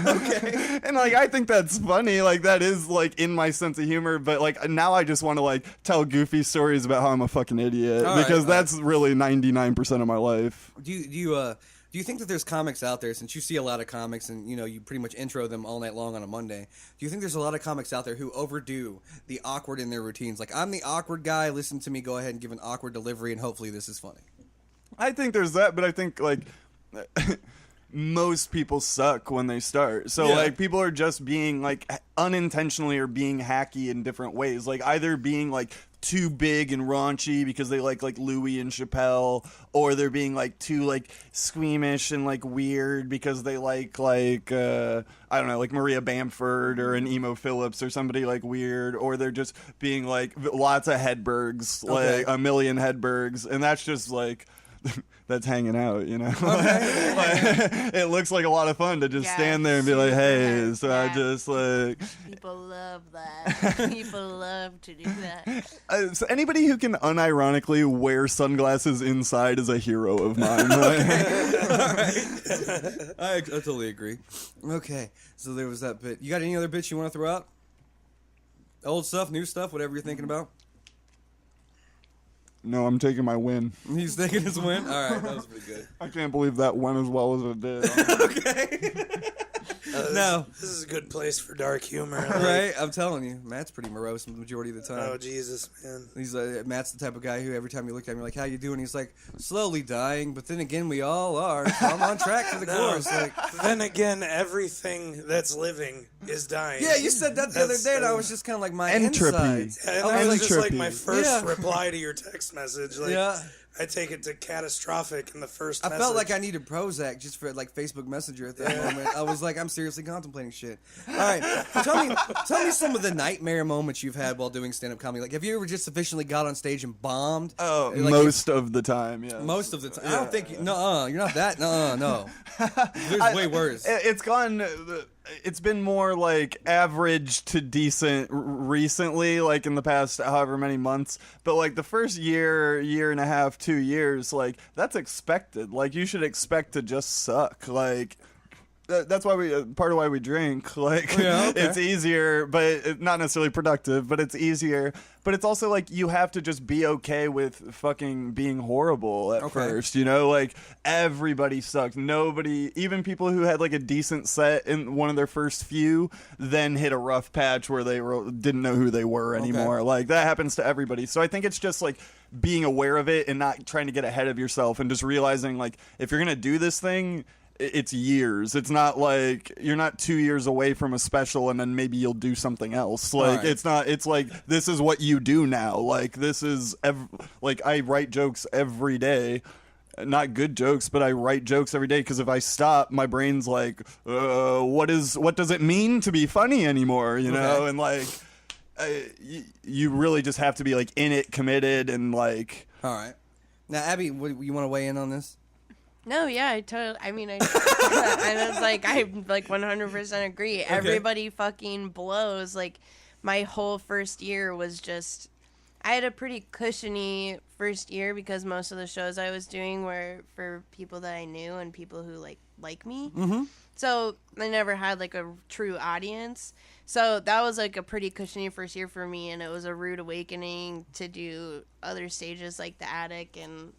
okay, and like I think that's funny. Like that is like in my sense of humor, but like now I just want to like tell goofy stories about how I'm a fucking idiot because that's really 99% of my life. Do you think that there's comics out there, since you see a lot of comics and you pretty much intro them all night long on a Monday, do you think there's a lot of comics out there who overdo the awkward in their routines? Like, I'm the awkward guy, listen to me go ahead and give an awkward delivery and hopefully this is funny. I think there's that, but I think like most people suck when they start. So like people are just being like unintentionally or being hacky in different ways. Like either being like too big and raunchy because they like Louis and Chappelle, or they're being like too like squeamish and like weird because they like I don't know, like Maria Bamford or an Emo Phillips or somebody like weird, or they're just being like lots of Hedbergs, like a million Hedbergs, and that's just like that's hanging out, you know. It looks like a lot of fun to just stand there and be like, hey, so I just like. People love that. People love to do that. So anybody who can unironically wear sunglasses inside is a hero of mine. I totally agree. Okay, so there was that bit. You got any other bits you want to throw out? Old stuff, new stuff, whatever you're thinking about? No, I'm taking my win. He's taking his win? All right, that was pretty good. I can't believe that went as well as it did. Okay. No. This is a good place for dark humor. Right? I'm telling you. Matt's pretty morose the majority of the time. Oh, Jesus, man. He's Matt's the type of guy who every time you look at him, you're like, how you doing? He's like, slowly dying, but then again, we all are. So I'm on track for the course. Like, then again, everything that's living is dying. yeah, you said that the other day, and I was just kind of like, my Entropy. insides. And that was just like Entropy. my first reply to your text message. Like, Yeah. I take it to catastrophic in the first I message. felt like I needed Prozac just for like Facebook Messenger at that moment. I was like, I'm seriously contemplating shit. All right, tell me some of the nightmare moments you've had while doing stand-up comedy. Like, have you ever just sufficiently got on stage and bombed? Oh, Like, most of the time, yeah. Most of the time. I don't think. No, you're not that. No. There's way worse. It's been more like average to decent recently, like in the past however many months. But like the first year and a half, 2 years, like that's expected. Like you should expect to just suck. Like that's why part of why we drink. Like it's easier, but it's not necessarily productive. But it's easier. But it's also like you have to just be okay with fucking being horrible at first, you know? Like everybody sucked. Nobody, even people who had like a decent set in one of their first few, then hit a rough patch where they didn't know who they were anymore. Like that happens to everybody. So I think it's just like being aware of it and not trying to get ahead of yourself and just realizing like if you're gonna do this thing, it's years. It's not like you're not 2 years away from a special and then maybe you'll do something else. Like it's not. It's like this is what you do now. Like this is like I write jokes every day. Not good jokes, but I write jokes every day because if I stop, my brain's like, what does it mean to be funny anymore? You know, and like you really just have to be like in it, committed, and like. All right. Now, Abby, you want to weigh in on this? No, yeah, I was like, I like 100% agree. Okay. Everybody fucking blows. Like, my whole first year was just, I had a pretty cushiony first year because most of the shows I was doing were for people that I knew and people who like me. Mm-hmm. So I never had like a true audience. So that was like a pretty cushiony first year for me, and it was a rude awakening to do other stages like the Attic, and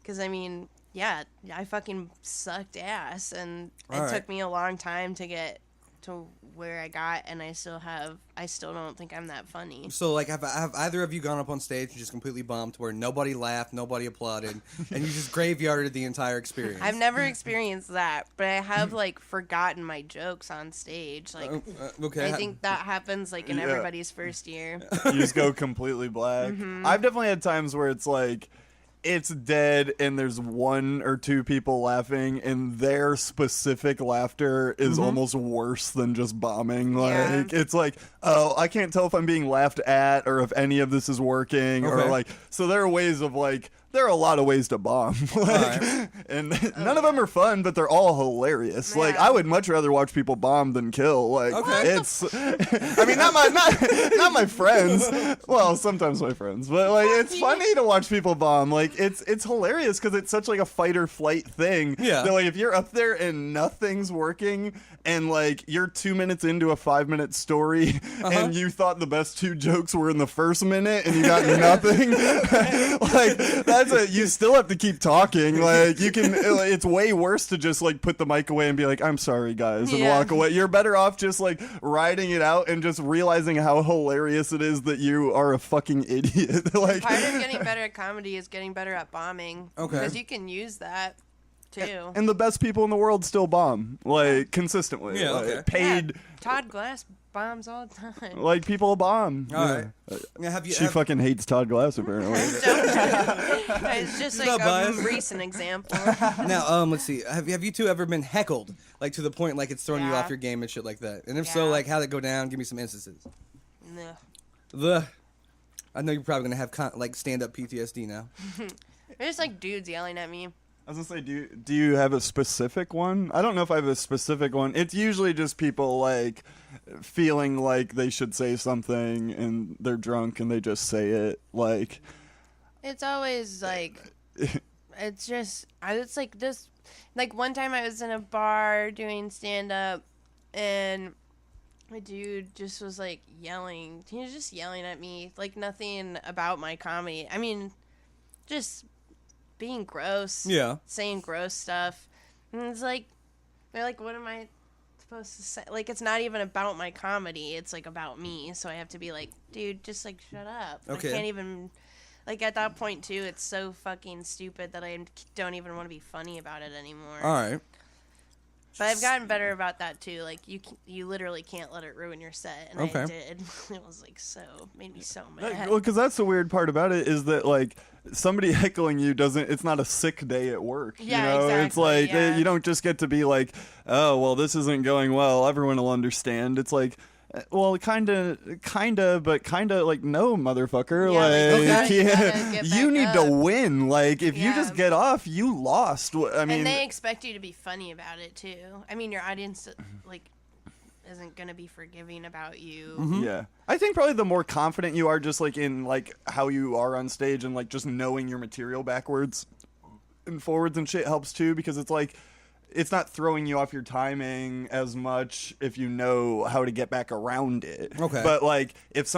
because I mean. Yeah, I fucking sucked ass, and it took me a long time to get to where I got, and I still don't think I'm that funny. So, like, have either of you gone up on stage and just completely bombed where nobody laughed, nobody applauded, and you just graveyarded the entire experience? I've never experienced that, but I have, like, forgotten my jokes on stage. Like, I think that happens, like, in everybody's first year. You just go completely black. Mm-hmm. I've definitely had times where it's like, it's dead and there's one or two people laughing and their specific laughter is almost worse than just bombing. Like it's like, oh, I can't tell if I'm being laughed at or if any of this is working or like, so there are ways of like, there are a lot of ways to bomb, like, and none of them are fun, but they're all hilarious. Like, I would much rather watch people bomb than kill. Like, it's, I mean, not my friends. Well, sometimes my friends, but like, it's funny to watch people bomb. Like, it's hilarious because it's such like a fight or flight thing. Yeah. That, like, if you're up there and nothing's working, and like you're 2 minutes into a 5-minute story, and you thought the best 2 jokes were in the first minute, and you got nothing, like. You still have to keep talking. Like, you can, it's way worse to just like put the mic away and be like, I'm sorry guys, and walk away. You're better off just like riding it out and just realizing how hilarious it is that you are a fucking idiot. Like, part of getting better at comedy is getting better at bombing. Because you can use that too. And the best people in the world still bomb, like, consistently. Yeah, like, paid. Yeah, Todd Glass bombs all the time. Like, people bomb. All right. She fucking hates Todd Glass, apparently. It's just like a recent example. Now, let's see. Have you two ever been heckled, like to the point like it's throwing you off your game and shit like that? And if so, like how'd it go down? Give me some instances. I know you're probably gonna have like stand-up PTSD now. There's like dudes yelling at me. I was gonna say, do you have a specific one? I don't know if I have a specific one. It's usually just people like feeling like they should say something and they're drunk and they just say it. Like, it's always like, it's like this. Like one time I was in a bar doing stand up and my dude just was like yelling. He was just yelling at me, like nothing about my comedy. I mean, just being gross, saying gross stuff, and it's like, they're like, what am I supposed to say? Like, it's not even about my comedy, it's like about me, so I have to be like, dude, just like shut up. I can't even, like, at that point too, it's so fucking stupid that I don't even want to be funny about it anymore. Alright. But I've gotten better about that too. Like, you literally can't let it ruin your set, and I did. It was like made me so mad. Well, because that's the weird part about it is that like somebody heckling you it's not a sick day at work. Yeah, you know? exactly. It's like you don't just get to be like, oh well, this isn't going well. Everyone will understand. It's like, well, kind of, but kind of like, no, motherfucker. You need to win. Like, if you just get off, you lost. I mean, and they expect you to be funny about it too. I mean, your audience like isn't gonna be forgiving about you. Mm-hmm. Yeah, I think probably the more confident you are, just like in like how you are on stage and like just knowing your material backwards and forwards and shit helps too, because it's like, it's not throwing you off your timing as much if you know how to get back around it. Okay. But like, if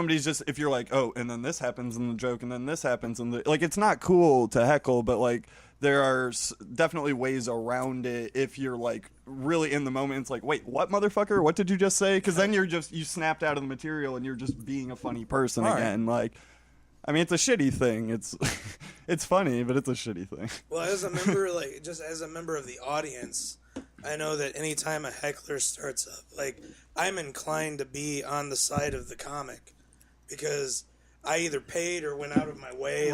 you're like, oh, and then this happens in the joke, and then this happens in the, like, it's not cool to heckle, but like, there are definitely ways around it if you're like really in the moment. It's like, wait, what, motherfucker? What did you just say? Because then you snapped out of the material and you're just being a funny person again. Like, I mean, it's a shitty thing. It's funny, but it's a shitty thing. Well, as a member, like, just as a member of the audience, I know that anytime a heckler starts up, like, I'm inclined to be on the side of the comic because I either paid or went out of my way,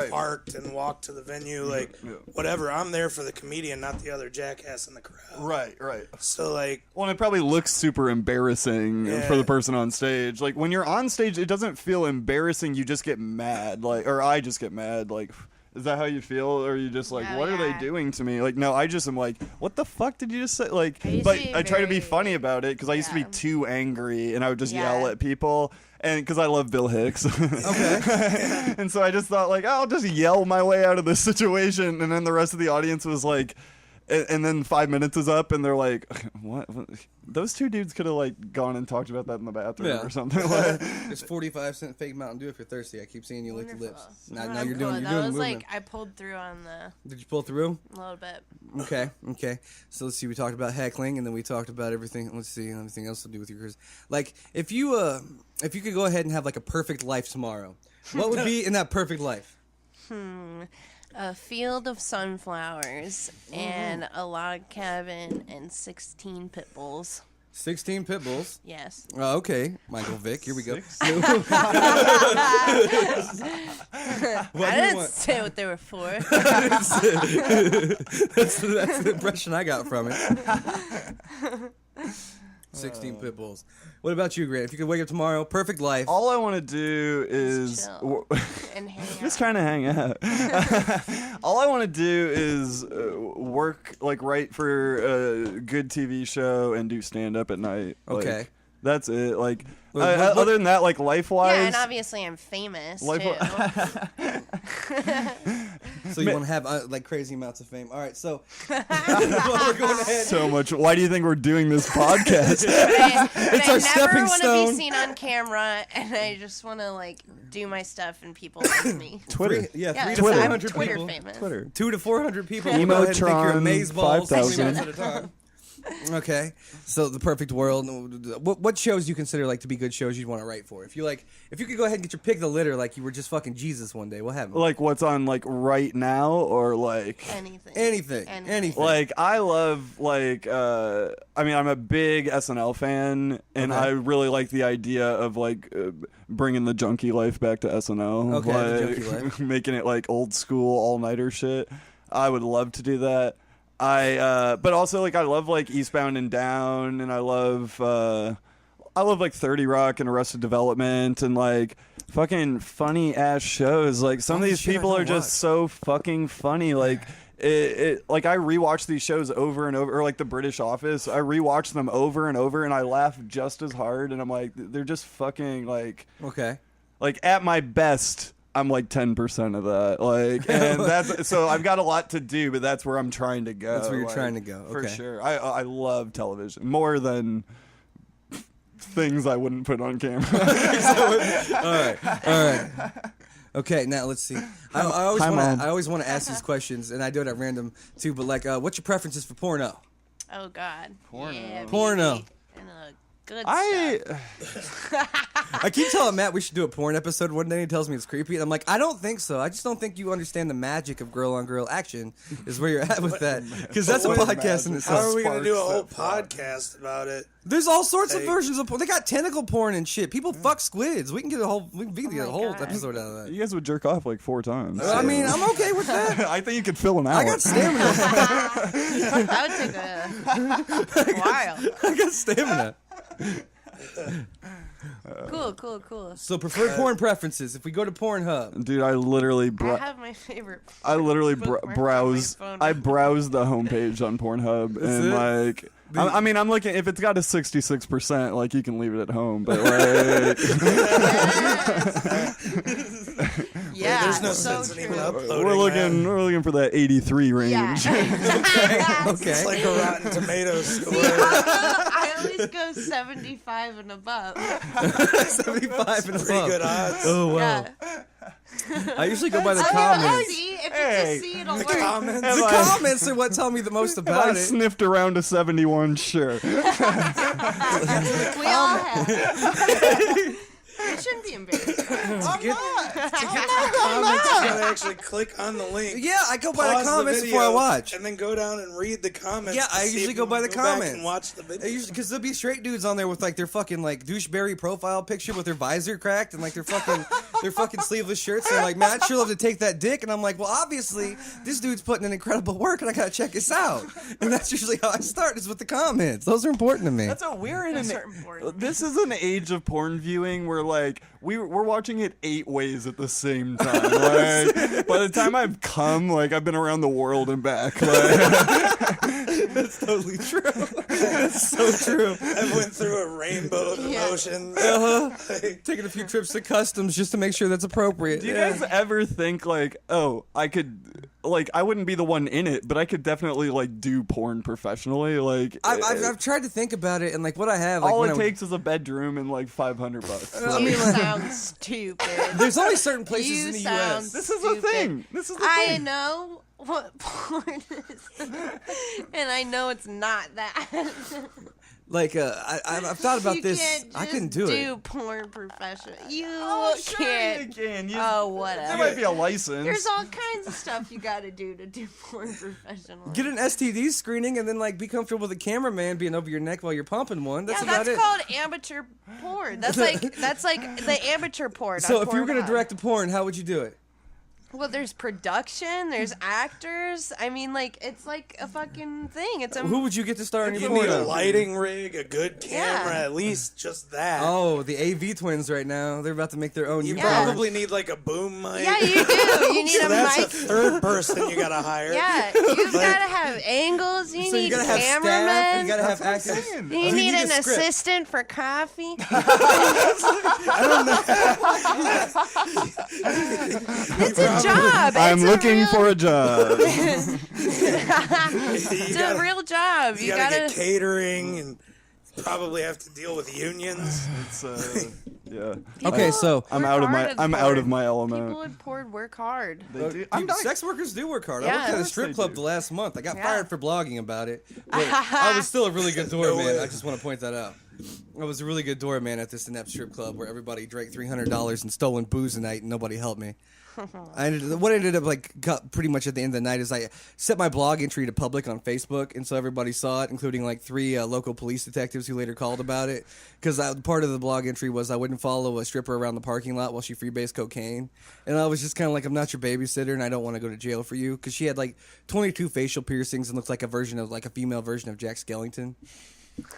parked and walked to the venue, like, whatever. I'm there for the comedian, not the other jackass in the crowd. Right. So, like... Well, and it probably looks super embarrassing for the person on stage. Like, when you're on stage, it doesn't feel embarrassing. You just get mad. Like, or I just get mad. Like, is that how you feel? Or are you just like, what are they doing to me? Like, no, I just am like, what the fuck did you just say? Like, but I try to be funny about it because I used to be too angry and I would just yell at people. And because I love Bill Hicks. Okay. And so I just thought, like, I'll just yell my way out of this situation. And then the rest of the audience was like, and then 5 minutes is up and they're like, what? Those two dudes could have like gone and talked about that in the bathroom or something. Like, it's 45-cent fake Mountain Dew if you're thirsty. I keep seeing you lick your lips. Now you're doing the movement. Like, I pulled through on the... Did you pull through? A little bit. Okay. So let's see. We talked about heckling, and then we talked about everything. Let's see. Anything else to do with your career? Like, if you could go ahead and have like a perfect life tomorrow, what would be in that perfect life? A field of sunflowers and a log cabin and 16 pit bulls. 16 pit bulls. Yes. Okay, Michael Vick, here we go. I didn't say what they were for. that's the impression I got from it. 16 pit bulls. What about you, Grant? If you could wake up tomorrow, perfect life. All I want to do is chill and hang just out. kind of hang out. All I want to do is work, like, write for a good TV show and do stand up at night. Okay. Like, that's it. Like, What- other than that, like, life-wise. Yeah, and obviously I'm famous too. So you want to have like crazy amounts of fame. All right, so we're going ahead. So much. Why do you think we're doing this podcast? It's our I stepping never want to stone. be seen on camera, and I just want to like do my stuff, and people like me. Twitter. Yeah, Yeah, 3 to so I'm 400 Twitter people. famous. Twitter. 200 to 400 people. Go ahead and think you're Emotron, amazeballs 20 5,000. minutes at a time. Okay, so the perfect world. What shows do you consider like to be good shows you'd want to write for? If you could go ahead and get your pick of the litter, like you were just fucking Jesus one day, what happened? Like, what's on, like, right now, or, like... Anything. Anything. Like, I love, like, I mean, I'm a big SNL fan, and Okay. I really like the idea of, like, bringing the junkie life back to SNL. Okay, the like, junkie life. making it, like, old school, all-nighter shit. I would love to do that. But also, like, I love, like, Eastbound and Down, and I love, like, 30 Rock and Arrested Development, and, like, fucking funny-ass shows. Like, some of these shit I people don't are just watch. so fucking funny. Like, like, I rewatch these shows over and over, or like The British Office. I rewatch them over and over, and I laugh just as hard, and I'm like, they're just fucking, like, Okay. at my best, I'm like 10% of that. Like, and that's, so I've got a lot to do, but that's where I'm trying to go. That's where you're like, try to go. For Okay. sure. I love television more than things I wouldn't put on camera. All right. Okay, now let's see. I always want to ask these questions, and I do it at random too. But like, what's your preferences for porno? Oh God. Yeah, Porno. baby. And good I stuff. I keep telling Matt we should do a porn episode one day. And he tells me it's creepy, and I'm like, I don't think so. I just don't think you understand the magic of girl-on-girl action. Is where you're at with that, because that's a podcast in How itself. are we going to do a Sparks whole that thought. podcast about it? There's all sorts of Hey. versions of porn. They got tentacle porn and shit. People fuck squids. We can get a whole. We can get a my whole God. epised out of that. you guys would jerk off like 4 times. I mean, I'm okay with that. I think you could fill an hour. I got stamina. That would take a while. I got stamina. Cool. So preferred porn preferences. If we go to Pornhub, Dude, I literally I have my favorite. browse. bookmark on my I phone. browse the homepage on Pornhub, and it? like, I mean, I'm looking. If it's got a 66%, like, you can leave it at home. But like, Yeah, There's no so sense in true. even uploading. we're looking for that 83 range. Yeah. okay. It's like a Rotten Tomatoes score. I always go 75 and above. 75 and Pretty above. good odds. Oh wow. Yeah. I usually go by the Oh, comments. see, if Hey. it's a C, it'll The work. comments. The If I- comments are what tell me the most If I about it. sniffed around a 71, sure. We all have. It shouldn't be embarrassing. Comments, you gotta actually click on the link. Yeah, I go by pause the comments video, before I watch. and then go down and read the comments. Yeah, to I see if usually you go by can the back comments. and watch the video. Because there'll be straight dudes on there with like their fucking like doucheberry profile picture with their visor cracked and like their fucking sleeveless shirts. And like, man, I'd sure love to take that dick. And I'm like, well, obviously this dude's putting in incredible work, and I gotta check this out. And that's usually how I start, is with the comments. Those are important to me. That's what we're in. Those are important. This is an age of porn viewing where like we're watching it 8 ways at the same time. Like, by the time I've come, like, I've been around the world and back. Like, That's totally true. That's so true. I went through a rainbow of Yeah. emotions. Taking a few trips to customs just to make sure that's appropriate. do you guys ever think like, oh, I could, like, I wouldn't be the one in it, but I could definitely like do porn professionally. Like, I've tried to think about it, and like what I have, like all when it I- takes is a bedroom and like $500. I You mean, like, sound stupid. there's only certain places You in the sound U.S. This is the stupid. thing. This is the I thing. know what porn is, and I know it's not that. Like, I've thought about You this. can't I couldn't just do it. porn professional. You Sure can't. you can. Oh, whatever. There might be a license. There's all kinds of stuff you got to do porn professional. Get an STD screening and then like be comfortable with a cameraman being over your neck while you're pumping one. That's yeah, about that's it. called amateur porn. That's like the amateur porn. So not if you were gonna Pornhub. direct a porn, how would you do it? Well, there's production, there's actors. I mean, like, it's like a fucking thing. It's a Who would you get to star in your You need a porno? lighting rig, a good camera, Yeah. at least just that. Oh, the AV twins right now. They're about to make their own You unicorn. probably need like a boom mic. Yeah, you do. You need So a that's mic. a third person you gotta hire. Yeah, you've got to have angles. You So need you gotta have staff, cameramen. you gotta have That's actors. what I'm saying. You You need need an a script. assistant for coffee. It's a job. I'm It's looking a real, for a job. It's a real job. You gotta get catering and probably have to deal with unions. It's yeah. Okay, so I'm work out of hard my at I'm porn. out of my element. People at porn work hard. They do. dude, I'm not, sex workers do work hard. I Yeah. worked at a Yes, strip they club do. the last month. I got Yeah. fired for blogging about it. But I was still a really good doorman. way. I just want to point that out. I was a really good doorman at this inept strip club where everybody drank $300 in stolen booze a night and nobody helped me. What ended up like got pretty much at the end of the night is I set my blog entry to public on Facebook, and so everybody saw it, including like 3 local police detectives who later called about it. Because part of the blog entry was I wouldn't follow a stripper around the parking lot while she freebased cocaine, and I was just kind of like, I'm not your babysitter, and I don't want to go to jail for you, because she had like 22 facial piercings and looked like a female version of Jack Skellington.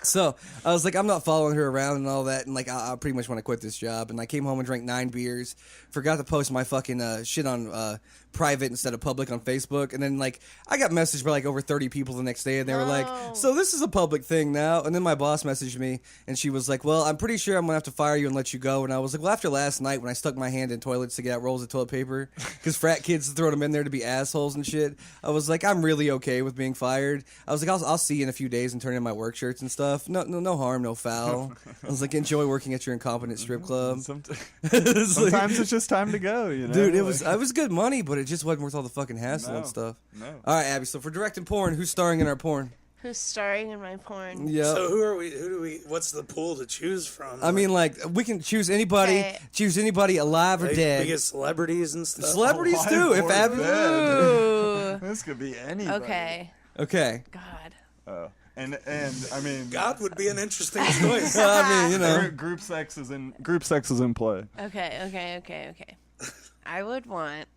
So I was like, I'm not following her around and all that, and like I pretty much want to quit this job. And I came home and drank 9 beers, forgot to post my fucking shit on private instead of public on Facebook, and then like I got messaged by like over 30 people the next day, and they were like, so this is a public thing now. And then my boss messaged me, and she was like, well, I'm pretty sure I'm gonna have to fire you and let you go. And I was like, well, after last night when I stuck my hand in toilets to get out rolls of toilet paper because frat kids throwing them in there to be assholes and shit, I was like, I'm really okay with being fired. I was like, I'll see you in a few days and turn in my work shirts and stuff. No harm, no foul. I was like, enjoy working at your incompetent strip club. Sometimes Sometimes it's just time to go, you know. dude, it was good money, but it just wasn't worth all the fucking hassle and No, stuff. no. All right, Abby. So for directing porn, who's starring in our porn? Who's starring in my porn? Yeah. So who do we? What's the pool to choose from? I mean, like we can choose anybody. Okay. Choose anybody alive or like, dead. we get celebrities and stuff. Celebrities Alive too. If or Abby. dead. Ooh. This could be anybody. Okay. Okay. God. Oh. And I mean, God would be an interesting choice. Well, I mean, you know. group sex is in play. Okay. I would want,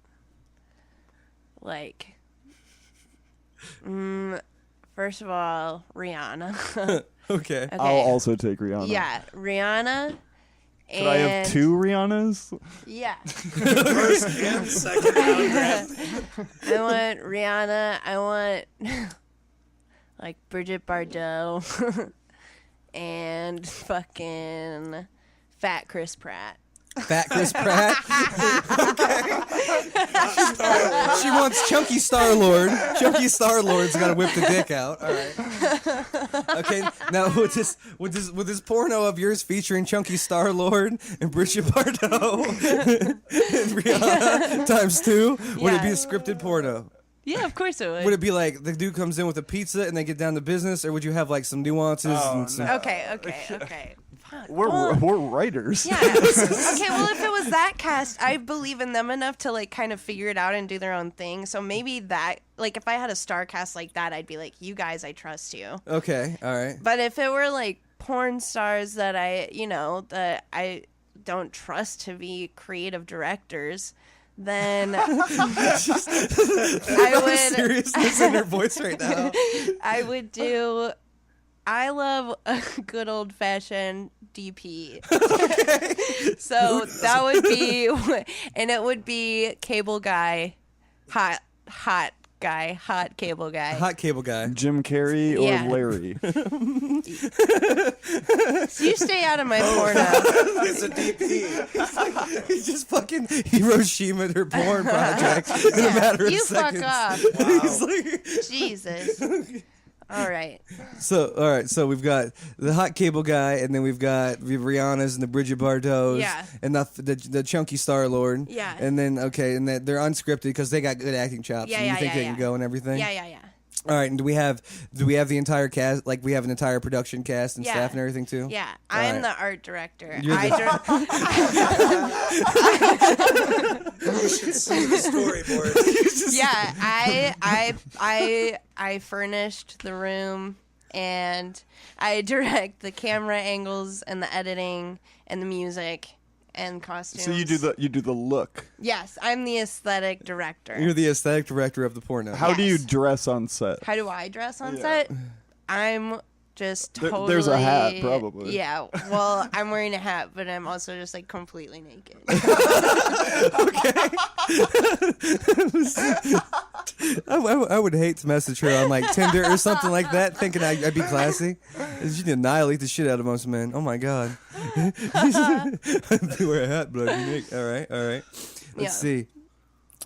like, first of all, Rihanna. Okay. Okay. I'll also take Rihanna. Yeah, Rihanna. Could I have 2 Rihannas? Yeah. First and second round. I want Rihanna. I want, like, Bridget Bardot. And fucking Fat Chris Pratt. Fat Chris Pratt. She wants Chunky Star Lord. Chunky Star Lord's got to whip the dick out. All right. Okay. Now with this porno of yours featuring Chunky Star Lord and Bridget Bardot and Rihanna times 2, would it be a scripted porno? Yeah, of course it would. Would it be like the dude comes in with a pizza and they get down to business, or would you have like some nuances? Oh, and some... no. Okay. Fuck. We're writers. Yeah. Okay, well, if it was that cast, I believe in them enough to, like, kind of figure it out and do their own thing. So maybe that, like, if I had a star cast like that, I'd be like, you guys, I trust you. Okay, all right. But if it were, like, porn stars that that I don't trust to be creative directors, then I would Seriousness in her voice right now. I would do. I love a good old fashioned DP. So that would be, and it would be cable guy, hot cable guy. Hot cable guy. Jim Carrey or Yeah. Larry. So you stay out of my porno. It's a DP. He just fucking Hiroshima'd her porn project in a matter of You fuck seconds. off. He's like, Jesus. All right. so we've got the hot cable guy, and then we've Rihanna's and the Bridget Bardots, Yeah. and the chunky Star Lord, Yeah. and then and they're unscripted because they got good acting chops, Yeah, and you yeah, think yeah, they can yeah. go and everything. Yeah. All right, and do we have the entire cast? Like, we have an entire production cast and staff and everything too. Yeah, I'm right. the art director. You're You should see the storyboard. Yeah, I furnished the room, and I direct the camera angles and the editing and the music and costumes. So you do the look. Yes, I'm the aesthetic director. You're the aesthetic director of the porno. How do you Yes. dress on set? How do I dress on set? I'm just totally. There's a hat, probably. Yeah. Well, I'm wearing a hat, but I'm also just like completely naked. I would hate to message her on like Tinder or something like that, thinking I'd be classy. She'd annihilate the shit out of most men. Oh my god. I'd wear a hat, but I'd be naked. All right. Let's see.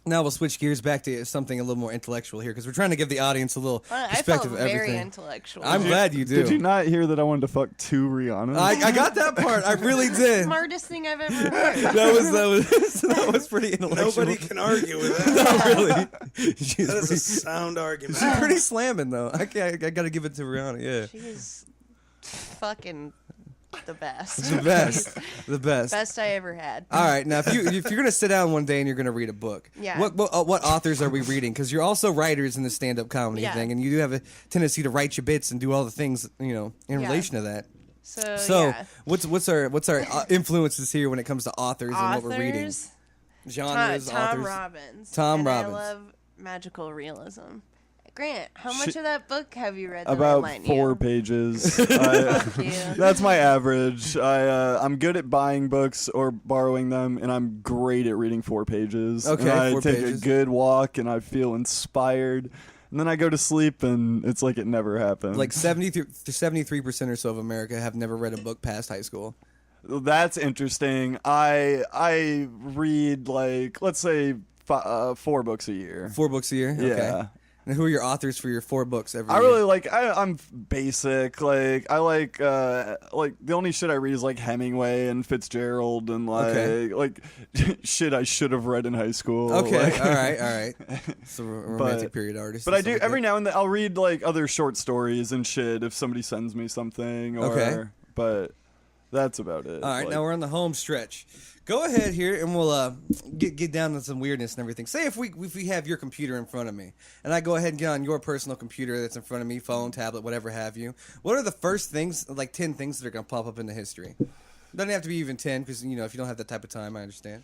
Now we'll switch gears back to something a little more intellectual here, because we're trying to give the audience a little I perspective felt of very everything. intellectual. I'm glad you do. Did you not hear that I wanted to fuck 2 Rihannas? I got that part. I really did. Smartest thing I've ever heard. That was pretty intellectual. Nobody can argue with that. Not really. She's That is a pretty, sound argument. she's pretty slamming though. I got to give it to Rihanna. Yeah, She's fucking the best. the best, the best. Best I ever had. All right, now if you're gonna sit down one day and you're gonna read a book, Yeah. what authors are we reading? Because you're also writers in the stand-up comedy Yeah. thing, and you do have a tendency to write your bits and do all the things in Yeah. relation to that. So yeah. what's our influences here when it comes to authors and what we're reading? Authors. Genres, Tom authors. Robbins. Tom and Robbins. I love magical realism. Grant, how much Shit. of that book have you read? That I About lent 4 you? pages. Fuck you. That's my average. I'm good at buying books or borrowing them, and I'm great at reading 4 pages. Okay, and I 4 take pages. a good walk, and I feel inspired. And then I go to sleep, and it's like it never happened. Like 73% or so of America have never read a book past high school. That's interesting. I read like, let's say 4 books a year. 4 books a year. Yeah. Okay. And who are your authors for your 4 books every I year? really like. I'm basic. Like I like the only shit I read is like Hemingway and Fitzgerald and Okay. like shit I should have read in high school. Okay, Like- all right. So romantic period artist. But I do every now and then. I'll read like other short stories and shit if somebody sends me something. Or, Okay. But that's about it. All right, Like, now we're on the home stretch. Go ahead here, and we'll get down to some weirdness and everything. Say if we have your computer in front of me, and I go ahead and get on your personal computer that's in front of me, phone, tablet, whatever have you. What are the first things, like 10 things that are going to pop up into history? Doesn't have to be even 10, because if you don't have that type of time, I understand.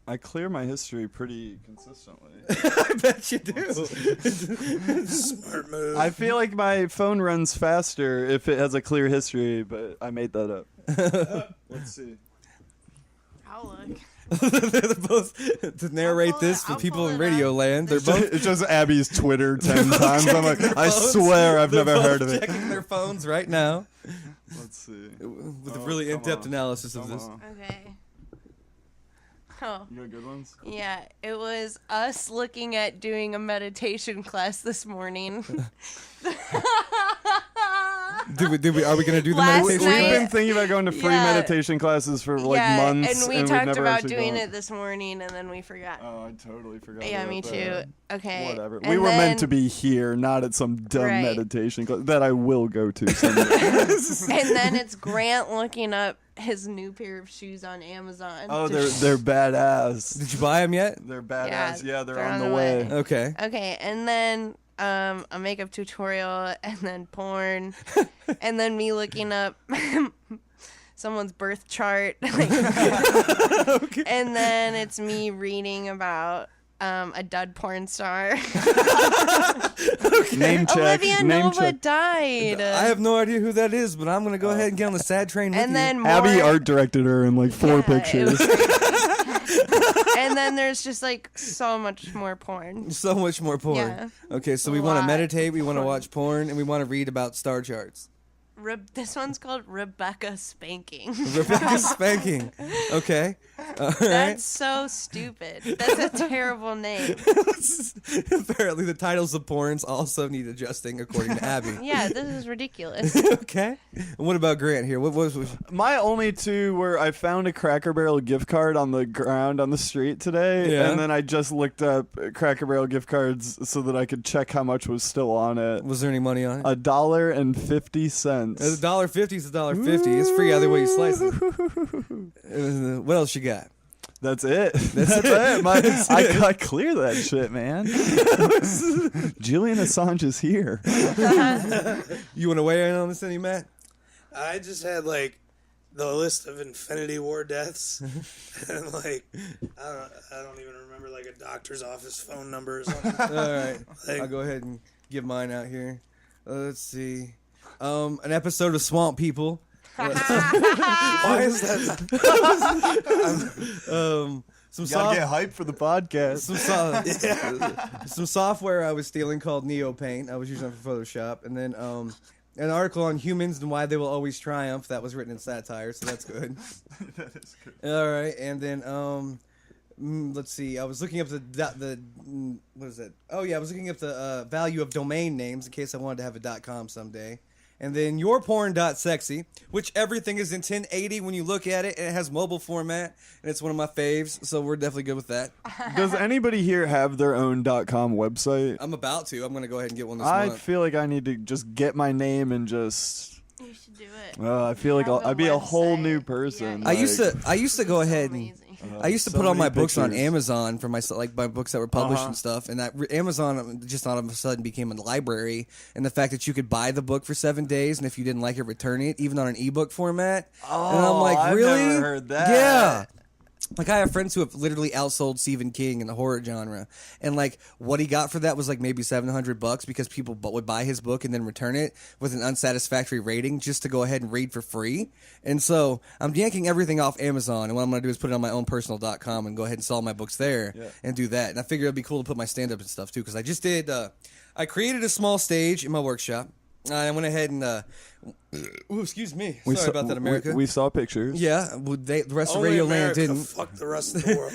I clear my history pretty consistently. I bet you do. Smart move. I feel like my phone runs faster if it has a clear history, but I made that up. Let's see. I'll look. They're both to narrate this for I'll people pull in it radio up. land. They're both It's just Abby's Twitter 10 times. I'm like, I phones. swear I've They're never both heard of it. checking their phones right now Let's see. with a Oh, really come in-depth on. analysis of Come this. on. Okay. Oh. You got good ones? Yeah, it was us looking at doing a meditation class this morning. Are we going to do the Last We've meditation? night- been thinking about going to free Yeah. meditation classes for like yeah, months. and we we've talked never about actually doing gone. it this morning, and then we forgot. Oh, I totally forgot. Yeah, about me too. that. Okay. Whatever. And We were meant to then- be here, not at some dumb Right. meditation class that I will go to someday. And then it's Grant looking up his new pair of shoes on Amazon. Oh, to they're badass. Did you buy them yet? They're badass. Yeah, they're on on the way. Okay. Okay, and then a makeup tutorial, and then porn, and then me looking up someone's birth chart. And then it's me reading about a dud porn star. Name check. Olivia Name Nova check. died. I have no idea who that is, but I'm going to go ahead and get on the sad train with and you. then more, Abby art directed her in like 4 Yeah, it pictures. was and then there's just like so much more porn. So much more porn. Yeah. Okay, so A we want to lot meditate, we want to porn. watch porn, and we want to read about star charts. This one's called Rebecca Spanking. Rebecca Spanking. Okay. All right. That's so stupid. That's a terrible name. Apparently, the titles of porns also need adjusting, according to Abby. Yeah, this is ridiculous. Okay. And what about Grant here? What was My only two were I found a Cracker Barrel gift card on the ground on the street today, Yeah. and then I just looked up Cracker Barrel gift cards so that I could check how much was still on it. Was there any money on it? $1.50. $1.50 is $1.50. It's free either way you slice it. What else you got? That's it. That's it. I clear that shit, man. Julian Assange is here. You want to weigh in on this, any Matt? I just had like the list of Infinity War deaths, and like I don't even remember like a doctor's office phone number or something. All right, Like- I'll go ahead and give mine out here. Let's see. An episode of Swamp People. Why is that? Some Gotta get hyped for the podcast. some software I was stealing called Neopaint. I was using it for Photoshop, and then an article on humans and why they will always triumph. That was written in satire, so that's good. That is good. All right, and then let's see. I was looking up the what is it? Oh yeah, I was looking up the value of domain names in case I wanted to have a .com someday. And then yourporn.sexy, which everything is in 1080 when you look at it, and it has mobile format, and it's one of my faves, so we're definitely good with that. Does anybody here have their own .com website? I'm about to. I'm going to go ahead and get one this I month. feel like I need to just get my name and just. You should do it. I feel like Have I'd be a whole website. new person. Yeah, I used to go ahead and amazing. I used to So put all many my books on pictures. Amazon for my books that were published and stuff, and that Amazon just all of a sudden became a library, and the fact that you could buy the book for 7 days, and if you didn't like it, return it, even on an ebook format. And I'm like, I've really? never heard that. Yeah. Like, I have friends who have literally outsold Stephen King in the horror genre, and like what he got for that was like maybe $700 because people would buy his book and then return it with an unsatisfactory rating just to go ahead and read for free. And so I'm yanking everything off Amazon, and what I'm going to do is put it on my own personal.com and go ahead and sell my books there and do that. And I figured it'd be cool to put my stand-up and stuff too, because I just did. I created a small stage in my workshop. I went ahead and. Ooh, excuse me. Sorry about that, America. We saw pictures. Yeah, the rest Only of Radioland America, didn't. fuck the rest of the world.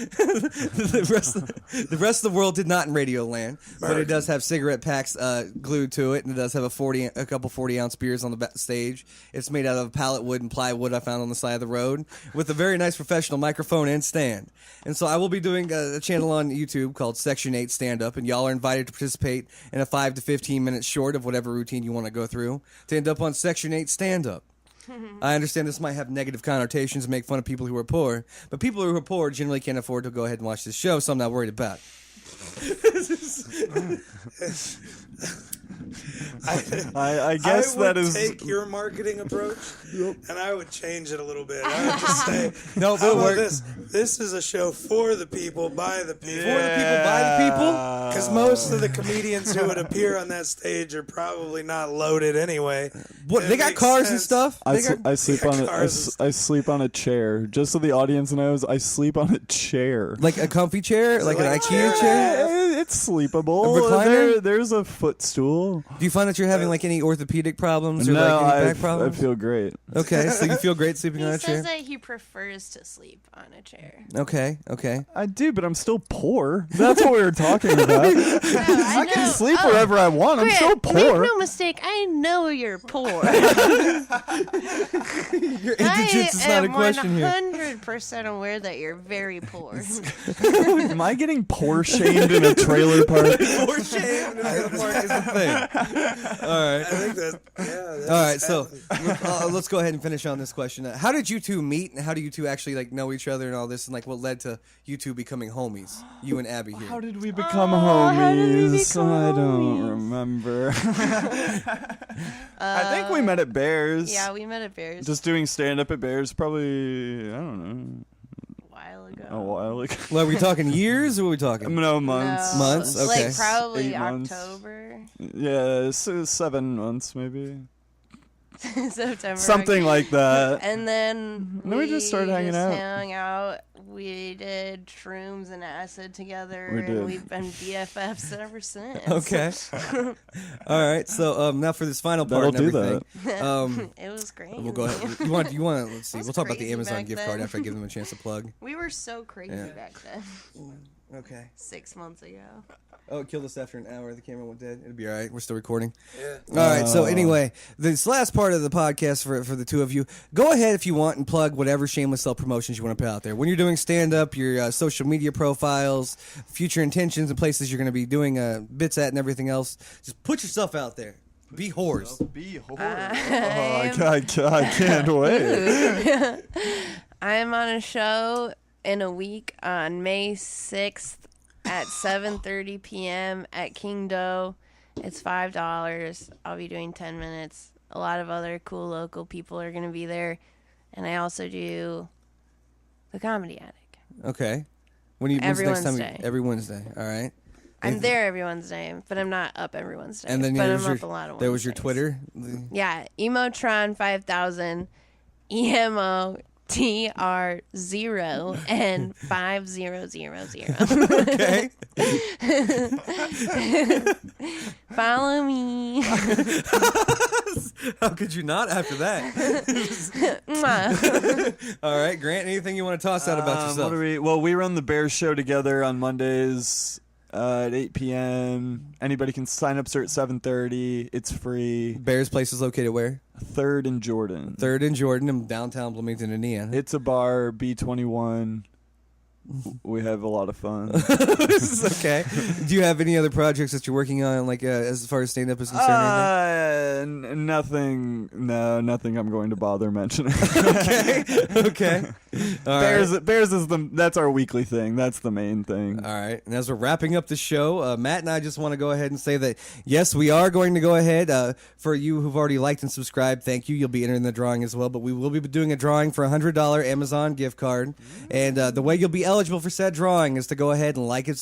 the rest of the world did not in Radioland, but it does have cigarette packs glued to it, and it does have a couple 40-ounce beers on the stage. It's made out of pallet wood and plywood I found on the side of the road, with a very nice professional microphone and stand. And so I will be doing a channel on YouTube called Section 8 Stand Up, and y'all are invited to participate in a 5 to 15 minute short of whatever routine you want to go through to end up on Section 8 Stand Up. I understand this might have negative connotations and make fun of people who are poor, but people who are poor generally can't afford to go ahead and watch this show, so I'm not worried about it. I guess I would that is. take your marketing approach, and I would change it a little bit. I would just say, No, how it'll about work. this? This is a show for the people, by the people. For the people, by the people? Because most of the comedians who would appear on that stage are probably not loaded anyway. What, It they got makes cars and sense. stuff? I, They got- I sleep Yeah, on cars. I sleep on a chair. Just so the audience knows, I sleep on a chair. Like a comfy chair? Like an like a IKEA chair? chair? It's sleepable. A recliner? There's a footstool. Do you find that you're having like any orthopedic problems or No, like any I back problems? feel great. Okay, so you feel great sleeping on He a chair? says that he prefers to sleep on a chair. Okay. I do, but I'm still poor. That's what we were talking about. I I can know. sleep Oh, wherever I want. I'm Grant, still poor. Make no mistake, I know you're poor. Your indigence is not a question here. 100% aware that you're very poor. Am I getting poor shamed in a trailer park? Poor shame in a park is a thing. All right. I think that, yeah. All right, so let's go ahead and finish on this question. How did you two meet, and how do you two actually like know each other and all this, and like what led to you two becoming homies, you and Abby here? How did we become how did we homies? become I don't homies? remember. I think we met at Bears. Yeah, we met at Bears Just doing stand up at Bears, probably, I don't know, a while ago. a while ago. Well, are we talking years or are we talking? No, months. No, Months? Okay. Like probably 8 months. October. Yeah, 7 months maybe. September. Something like that. And then we just started hanging out. hung out. We did shrooms and acid together, We did. and we've been BFFs ever since. Okay. All right. So now for this final part That'll and do everything. It was great. We'll go ahead. You want? Let's see. That's We'll talk about the crazy Amazon back gift card then. after I give them a chance to plug. We were so crazy Yeah. back then. Okay. 6 months ago. Oh, it killed us after an hour. The camera went dead. It'll be all right. We're still recording. Yeah. All right. So anyway, this last part of the podcast for the two of you, go ahead if you want and plug whatever shameless self promotions you want to put out there. When you're doing stand up, your social media profiles, future intentions, and places you're going to be doing bits at, and everything else. Just put yourself out there. Be whores. Be horrible. I can't wait. I'm on a show in a week on May 6th at 7:30 p.m. at King Doe. It's $5. I'll be doing 10 minutes. A lot of other cool local people are going to be there. And I also do the Comedy Attic. Okay. When's the Every next time? Wednesday. Every Wednesday. All right. I'm there every Wednesday, but I'm not up every Wednesday. And then but there I'm was up a lot of there was your Wednesdays. Twitter. Yeah, Emotron 5000, EMOTR0 and 5000. Okay. Follow me. How could you not after that? Mwah. All right, Grant. Anything you want to toss out about yourself? We run the Bears show together on Mondays at 8 p.m. Anybody can sign up, start at 7:30. It's free. Bears place is located where? 3rd and Jordan. 3rd and Jordan in downtown Bloomington, Indiana. It's a bar, B21. We have a lot of fun. This is okay. Do you have any other projects that you're working on, like as far as stand up is concerned? or anything? Nothing. No, nothing. I'm going to bother mentioning. Okay. Okay. All right. Bears is that's our weekly thing. That's the main thing. All right. And as we're wrapping up the show, Matt and I just want to go ahead and say that, yes, we are going to go ahead. For you who've already liked and subscribed, thank you. You'll be entering the drawing as well. But we will be doing a drawing for a $100 Amazon gift card. And the way you'll be eligible for said drawing is to go ahead and like and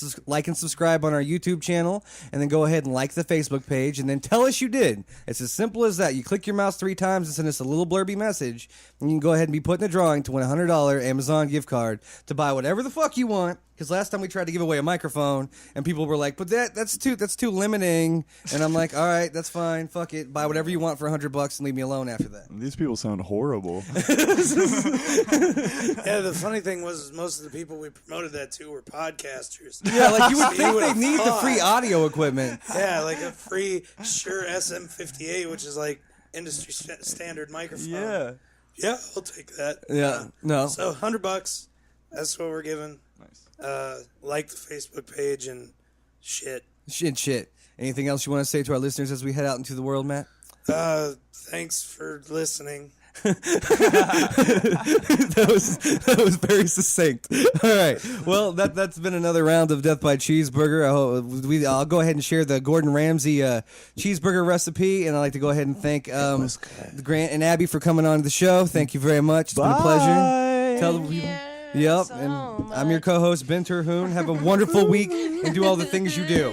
subscribe on our YouTube channel. And then go ahead and like the Facebook page. And then tell us you did. It's as simple as that. You click your mouse 3 times and send us a little blurby message. And you can go ahead and be put in the drawing to win a $100 Amazon gift card to buy whatever the fuck you want. Because last time we tried to give away a microphone, and people were like, "But that's too limiting." And I'm like, "All right, that's fine. Fuck it. Buy whatever you want for $100 and leave me alone after that." These people sound horrible. Yeah, the funny thing was most of the people we promoted that to were podcasters. Yeah, like you would You think would've they need the thought. free audio equipment. Yeah, like a free Shure SM58, which is like industry standard microphone. Yeah. Yeah, I'll take that. Yeah, no. So $100. That's what we're giving. Nice. Like the Facebook page and shit. Shit. Anything else you want to say to our listeners as we head out into the world, Matt? Thanks for listening. that was very succinct. All right. Well, that's been another round of Death by Cheeseburger. I'll go ahead and share the Gordon Ramsey cheeseburger recipe, and I'd like to go ahead and thank Grant and Abby for coming on to the show. Thank you very much. It's been a pleasure. Tell them. Yep. so And I'm your co-host Ben Terhune. Have a wonderful week and do all the things you do.